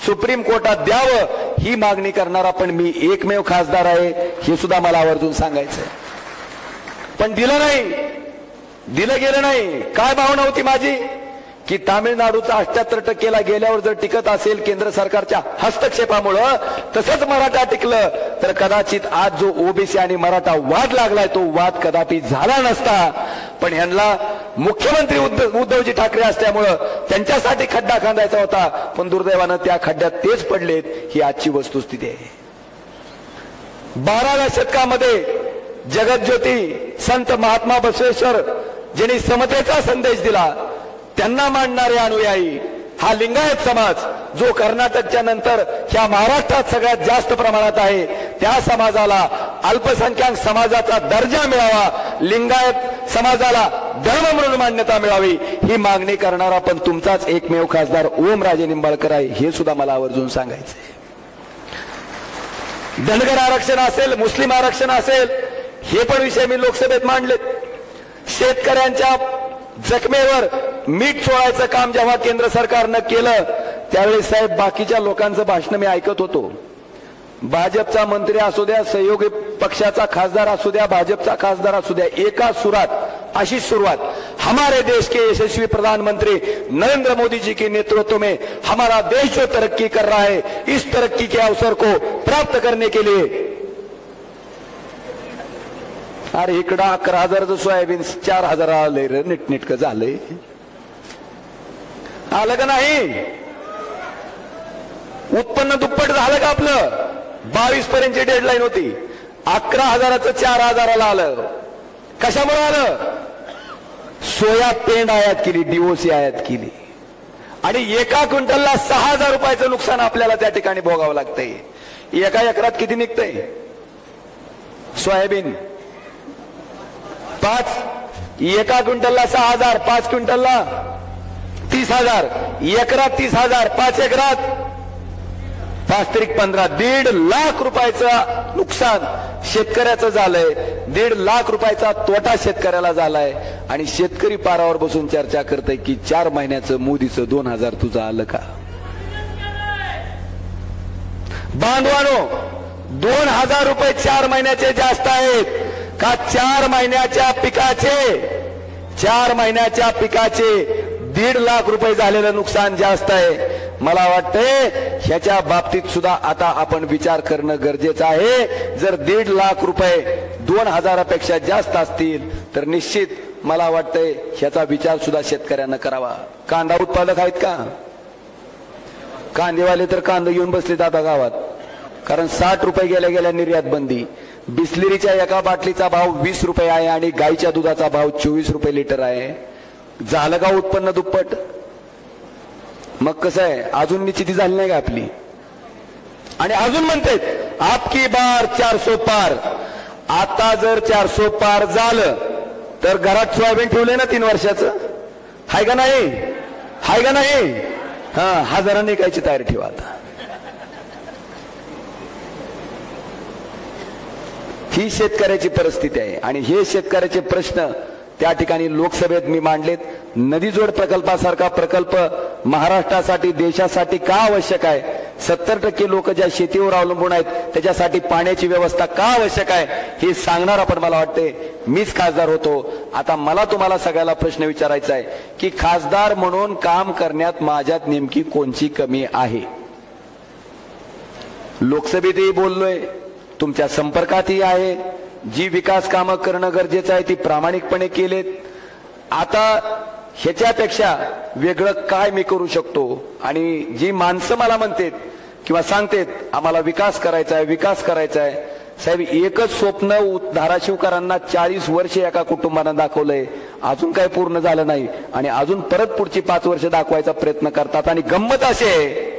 सुप्रीम कोर्टात द्यावं, ही मागणी करणारा पण मी एकमेव खासदार आहे, हे सुद्धा मला आवर्जून सांगायचंय. पण दिलं नाही, दिलं गेलं नाही. काय भावना होती माझी की तामिळनाडूचा 78% गेल्यावर जर टिकत असेल केंद्र सरकारच्या हस्तक्षेपामुळं, तसंच मराठा टिकलं तर कदाचित आज जो ओबीसी आणि मराठा वाद लागलाय तो वाद कदापि झाला नसता. पण ह्यांना मुख्यमंत्री उद्धवजी ठाकरे असल्यामुळं त्यांच्यासाठी खड्डा खांदायचा होता, पण दुर्दैवानं त्या खड्ड्यात तेच पडलेत. ही आजची वस्तुस्थिती आहे. 12व्या शतकामध्ये जगज्योती संत महात्मा बसवेश्वर ज्यांनी समतेचा संदेश दिला, त्यांना मानणारे अनुयायी हा लिंगायत समाज, जो कर्नाटकच्या नंतर ह्या महाराष्ट्रात सगळ्यात जास्त प्रमाणात आहे, त्या समाजाला अल्पसंख्याक समाजाचा दर्जा मिळावा, लिंगायत समाजाला धर्म म्हणून मान्यता मिळावी, ही मागणी करणारा पण तुमचाच एकमेव खासदार ओमराजे निंबाळकर आहे, हे सुद्धा मला आवर्जून सांगायचंय. धनगर आरक्षण असेल, मुस्लिम आरक्षण असेल, हे पण विषय मी लोकसभेत मांडले. शेतकऱ्यांच्या जखमेवर मीठ चोळायचं काम जेव्हा केंद्र सरकारनं केलं त्यावेळेस साहेब बाकीच्या लोकांचं भाषण मी ऐकत होतो. भाजपचा मंत्री असू द्या, सहयोगी पक्षाचा खासदार असू द्या, भाजपचा खासदार असू द्या, एका सुरात अशी सुरुवात, हमारे देश के यशस्वी प्रधानमंत्री नरेंद्र मोदी जी के नेतृत्व में हमारा देश जो तरक्की कर रहा है, इस तरक्की के अवसर को प्राप्त करने के लिए अरे इकडं 11,000चं सोयाबीन 4,000 आलंय रे, नीटनेटकं झालंय. आलं का नाही? उत्पन्न दुप्पट झालं का आपलं? 22 पर्यंतची डेडलाईन होती, 11,000चं 4,000ला आलं. कशामुळे आलं? सोया पेंड आयात केली, डीओसी आयात केली, आणि एका क्विंटलला 6,000 रुपयाचं नुकसान आपल्याला त्या ठिकाणी भोगावं लागतंय. एका एकरात किती निघतंय सोयाबीन? 5. एका क्विंटलला 6,000, 5 क्विंटलला 30,000, एकरात 30,000, 5 एकरात 5 त्रिक 15, 1.5 लाख रुपयाचं नुकसान शेतकऱ्याचं झालंय. 1.5 लाख रुपयाचा तोटा शेतकऱ्याला झालाय. आणि शेतकरी पारावर बसून चर्चा करतय की 4 महिन्याचं मोदीचं 2,000 तुझं आलं का? बांधवानो, 2,000 रुपये 4 महिन्याचे जास्त आहेत का 4 महिन्याच्या पिकाचे 1.5 लाख रुपये झालेलं नुकसान जास्त आहे? मला वाटतंय ह्याच्या बाबतीत सुद्धा आता आपण विचार करणं गरजेचं आहे. जर 1.5 लाख रुपये 2,000पेक्षा जास्त असतील तर निश्चित मला वाटतंय ह्याचा विचार सुद्धा शेतकऱ्यांना करावा. कांदा उत्पादक आहेत का? कांदेवाले तर कांदा घेऊन बसले आता गावात, कारण 60 रुपये गेल्या निर्यात बंदी. बिस्लेरीच्या एका बाटलीचा भाव 20 रुपये आहे आणि गाईच्या दुधाचा भाव 24 रुपये लिटर आहे. झालं का उत्पन्न दुप्पट? मग कसं आहे, अजून निश्चिती झाली नाही का आपली? आणि अजून म्हणतात आपकी बार 400 पार. आता जर 400 पार झालं तर घरात सोयाबीन ठेवले ना 3 वर्षाचं, हाय का नाही? हाय का नाही? 1,000 निघायची तयारी ठेवा. आता ही शेतकऱ्याची परिस्थिती आहे आणि हे शेतकऱ्याचे प्रश्न त्या ठिकाणी लोकसभेत मी मांडलेत. नदीजोड प्रकल्पासारखा प्रकल्प महाराष्ट्रासाठी, देशासाठी का आवश्यक आहे? 70% लोक ज्या शेतीवर अवलंबून आहेत त्याच्यासाठी पाण्याची व्यवस्था का आवश्यक आहे हे सांगणार पण मला वाटते मीच खासदार होतो. आता मला तुम्हाला सगळ्याला प्रश्न विचारायचा आहे की खासदार म्हणून काम करण्यात माझ्यात नेमकी कोणची कमी आहे? लोकसभेतही बोललोय, तुमच्या संपर्कातही आहे. जी विकास कामं करणं गरजेचं आहे ती प्रामाणिकपणे केलेत. आता ह्याच्यापेक्षा वेगळं काय मी करू शकतो? आणि जी माणसं मला म्हणतात किंवा सांगतात आम्हाला विकास करायचा आहे, विकास करायचा आहे, साहेब एकच स्वप्न धाराशिवकरांना 40 वर्ष एका कुटुंबानं दाखवलंय, अजून काय पूर्ण झालं नाही आणि अजून परत पुढची 5 वर्ष दाखवायचा प्रयत्न करतात. आणि गंमत अशी आहे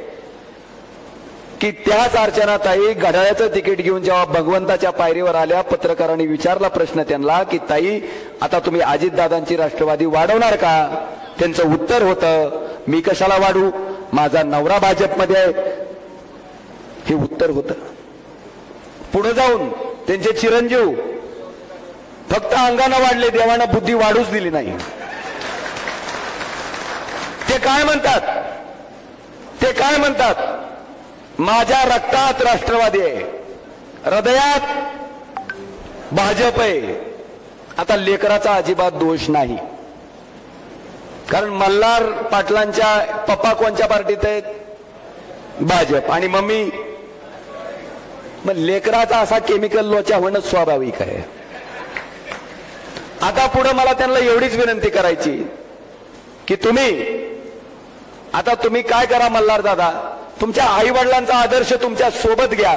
की त्याच अर्चनाताई घड्याळाचं तिकीट घेऊन जेव्हा भगवंताच्या पायरीवर आल्या, पत्रकारांनी विचारला प्रश्न त्यांना की ताई आता तुम्ही अजितदादांची राष्ट्रवादी वाढवणार का? त्यांचं उत्तर होतं मी कशाला वाढू, माझा नवरा भाजपमध्ये आहे, हे उत्तर होतं. पुढे जाऊन त्यांचे चिरंजीव फक्त अंगानं वाढले, देवानं बुद्धी वाढूच दिली नाही. ते काय म्हणतात? माझ्या रक्तात राष्ट्रवादी आहे, हृदयात भाजप आहे. आता लेकराचा अजिबात दोष नाही, कारण मल्हार पाटलांच्या पप्पा कोणत्या पार्टीत आहेत? भाजप. आणि मम्मी? मग लेकराचा असा केमिकल लोचा होणं स्वाभाविक आहे. आता पुढे मला त्यांना एवढीच विनंती करायची की तुम्ही काय करा मल्हार दादा, तुमच्या आई वडिलांचा आदर्श तुमच्या सोबत घ्या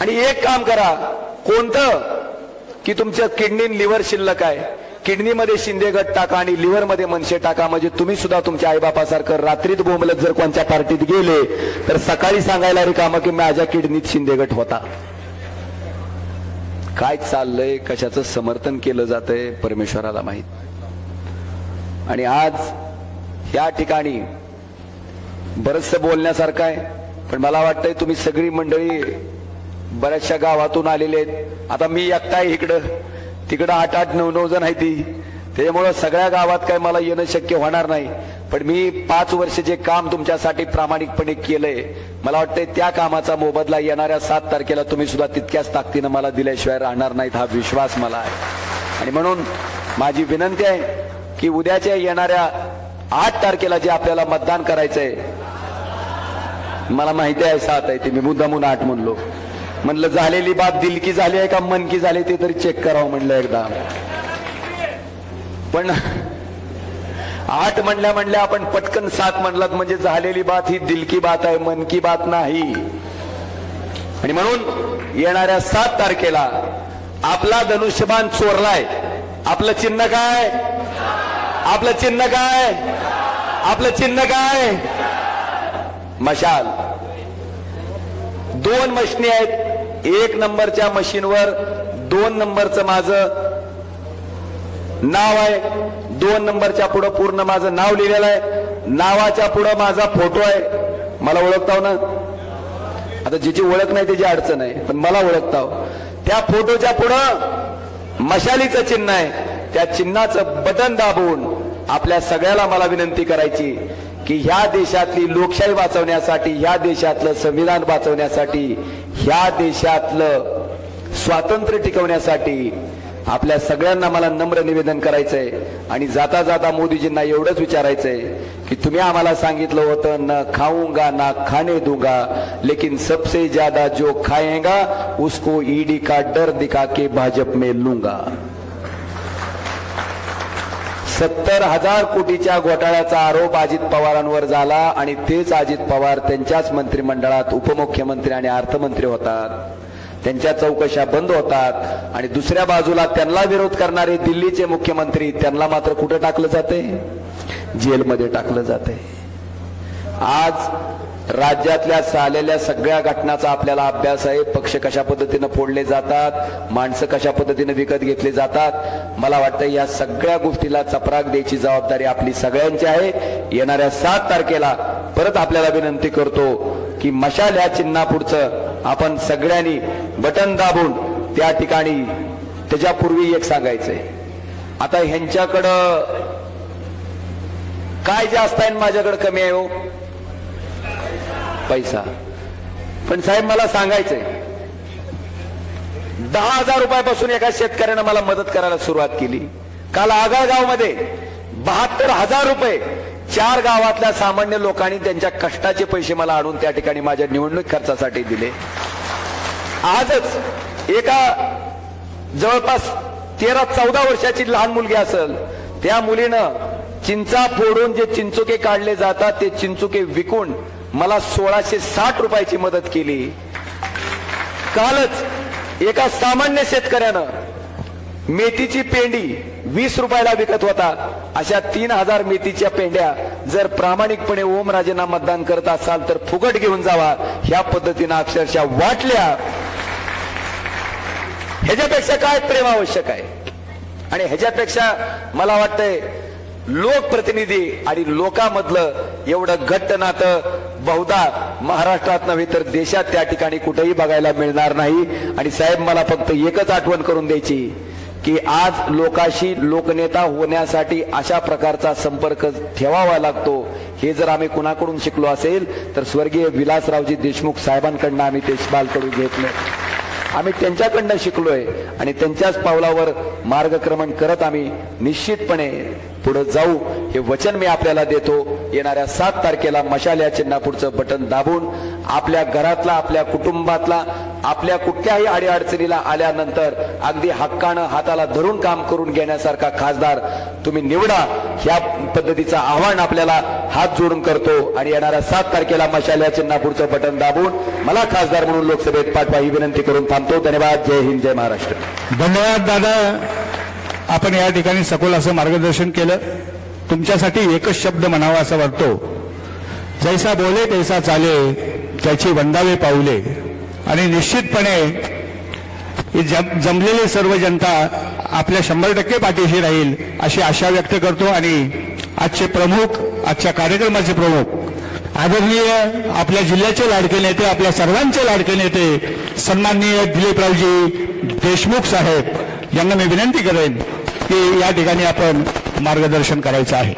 आणि एक काम करा. कोणतं? की तुमचं किडनी लिव्हर शिल्लक आहे, किडनीमध्ये शिंदे गट टाका आणि लिव्हरमध्ये मनसे टाका. म्हणजे तुम्ही सुद्धा तुमच्या आईबापासारखं रात्रीत बोंबलत जर कोणत्या पार्टीत गेले तर सकाळी सांगायला रिकामं की माझ्या किडनीत शिंदे गट होता. काय चाललंय, कशाचं समर्थन केलं जातंय परमेश्वराला माहित. आणि आज या ठिकाणी बरचसं बोलण्यासारखं आहे, पण मला वाटतंय तुम्ही सगळी मंडळी बऱ्याचशा गावातून आलेले आहेत. आता मी एकटा आहे तिकडं 8-8, 9-9 जण आहे ती, त्यामुळं सगळ्या गावात काय मला येणं शक्य होणार नाही. पण मी 5 वर्ष जे काम तुमच्यासाठी प्रामाणिकपणे केलंय, मला वाटतंय त्या कामाचा मोबदला येणाऱ्या 7 तारखेला तुम्ही सुद्धा तितक्याच ताकदीनं मला दिल्याशिवाय राहणार नाहीत, हा विश्वास मला आहे. आणि म्हणून माझी विनंती आहे की उद्याच्या येणाऱ्या 8 तारखेला जे आपल्याला मतदान करायचंय, मला माहिती आहे 7 आहे ते, मी मुद्दामून 8 म्हणलो, म्हणलं झालेली बात दिल की झाली आहे का मन की झाली ते तरी चेक करावं म्हणलं एकदा. पण 8 म्हणल्या आपण पटकन 7 म्हणलात म्हणजे झालेली बात ही दिल की बात आहे, मन की बात नाही. आणि म्हणून येणाऱ्या 7 तारखेला आपला धनुष्यबाण चोरलाय. आपलं चिन्ह काय? आपलं चिन्ह काय? आपलं चिन्ह काय? मशाल. 2 मशिनी आहेत. 1 नंबरच्या मशीनवर 2 नंबरचं माझं नाव आहे. 2 नंबरच्या पुढं पूर्ण माझं नाव लिहिलेलं आहे. नावाच्या पुढं माझा फोटो आहे. मला ओळखताव ना? आता ज्याची ओळख नाही त्याची अडचण आहे, पण मला ओळखताव. त्या फोटोच्या पुढं मशालीचं चिन्ह आहे. त्या चिन्हाचं बटन दाबून आपल्या सगळ्याला मला विनंती करायची की ह्या देशातली लोकशाही वाचवण्यासाठी, ह्या देशातलं संविधान वाचवण्यासाठी, ह्या देशातलं स्वातंत्र्य टिकवण्यासाठी आपल्या सगळ्यांना मला नम्र निवेदन करायचंय. आणि जाता जाता मोदीजींना एवढंच विचारायचंय की तुम्ही आम्हाला सांगितलं होतं न खाऊंगा ना खाने दूंगा, लेकिन सबसे ज्यादा जो खाएगा उसको ईडी का डर दिखा के भाजप में लूंगा. 70,000 कोटीच्या घोटाळ्याचा आरोप अजित पवारांवर झाला आणि तेच अजित पवार त्यांच्याच मंत्रिमंडळात उपमुख्यमंत्री आणि अर्थमंत्री होतात. त्यांच्या चौकशा बंद होतात आणि दुसऱ्या बाजूला त्यांना विरोध करणारे दिल्लीचे मुख्यमंत्री, त्यांना मात्र कुठे टाकलं जाते? जेलमध्ये टाकलं जाते. आज राज्यातल्या झालेल्या सगळ्या घटनांचा आपल्याला अभ्यास आहे. पक्ष कशा पद्धतीने फोडले जातात, माणसं कशा पद्धतीने विकत घेतली जातात. मला वाटतं या सगळ्या गोष्टीला चपराक द्यायची जबाबदारी आपली सगळ्यांची आहे. येणाऱ्या 7 तारखेला परत आपल्याला विनंती करतो की मशाल या चिन्हापुढचं आपण सगळ्यांनी बटन दाबून त्या ठिकाणी. त्याच्यापूर्वी एक सांगायचंय, आता ह्यांच्याकडं काय जास्त आहे माझ्याकडे कमी आहे हो? पैसा. पण साहेब मला सांगायचंय, 10,000 रुपयापासून एका शेतकऱ्यानं मला मदत करायला सुरुवात केली. काल आगाळगाव मध्ये 72,000 रुपये 4 गावातल्या सामान्य लोकांनी त्यांच्या कष्टाचे पैसे मला आणून त्या ठिकाणी माझ्या निवडणूक खर्चासाठी दिले. आजच एका जवळपास 13-14 वर्षाची लहान मुलगी असेल, त्या मुलीनं चिंचा फोडून जे चिंचुके काढले जातात ते चिंचुके विकून मला 1660 रुपयाची मदत केली. कालच एका सामान्य शेतकऱ्यानं मेथीची पेंडी 20 रुपयाला विकत होता. अशा 3,000 मेथीच्या पेंड्या जर प्रामाणिकपणे ओमराजेंना मतदान करत असाल तर फुकट घेऊन जावा. ह्या पद्धतीनं अक्षरशः वाटल्या. ह्याच्यापेक्षा काय प्रेम आवश्यक आहे? आणि ह्याच्यापेक्षा मला वाटतंय लोकप्रतिनिधी आणि लोकांमधलं एवढं घट्ट नातं बहुधा महाराष्ट्रात नव्हे तर देशात त्या ठिकाणी कुठेही बघायला मिळणार नाही. आणि साहेब मला फक्त एकच आठवण करून द्यायची की आज लोकाशी लोकनेता होण्यासाठी अशा प्रकारचा संपर्क ठेवावा लागतो. हे जर आम्ही कुणाकडून शिकलो असेल तर स्वर्गीय विलासरावजी देशमुख साहेबांकडनं आम्ही देशपालकडून घेतलं. आम्ही त्यांच्याकडनं शिकलोय आणि त्यांच्याच पावलावर मार्गक्रमण करत आम्ही निश्चितपणे पुढे जाऊ हे वचन मी आपल्याला देतो. येणाऱ्या 7 तारखेला मशाल या चिन्हापुढचं बटन दाबून आपल्या घरातला, आपल्या कुटुंबातला, आपल्या कुठल्याही अडीअडचणीला आल्यानंतर अगदी हक्कानं हाताला धरून काम करून घेण्यासारखा खासदार तुम्ही निवडा. ह्या पद्धतीचं आव्हान आपल्याला हात जोडून करतो. आणि येणाऱ्या 7 तारखेला मशाल या चिन्हापुढचं बटन दाबून मला खासदार म्हणून लोकसभेत पाठवा ही विनंती करून थांबतो. धन्यवाद. जय हिंद, जय महाराष्ट्र. धन्यवाद दादा. आपण या ठिकाणी सखोल असं मार्गदर्शन केलं. तुमच्यासाठी एकच शब्द म्हणावा असं वाटतो, जैसा बोले तैसा चाले, त्याची वंदावे पाऊले. आणि निश्चितपणे जमलेली सर्व जनता आपल्या 100% पाठीशी राहील अशी आशा व्यक्त करतो. आणि आजचे प्रमुख, आजच्या कार्यक्रमाचे प्रमुख आदरणीय आपल्या जिल्ह्याचे लाडके नेते, आपल्या सर्वांचे लाडके नेते सन्माननीय दिलीपरावजी देशमुख साहेब यांना मी विनंती करेन की या ठिकाणी आपण मार्गदर्शन करायचं आहे.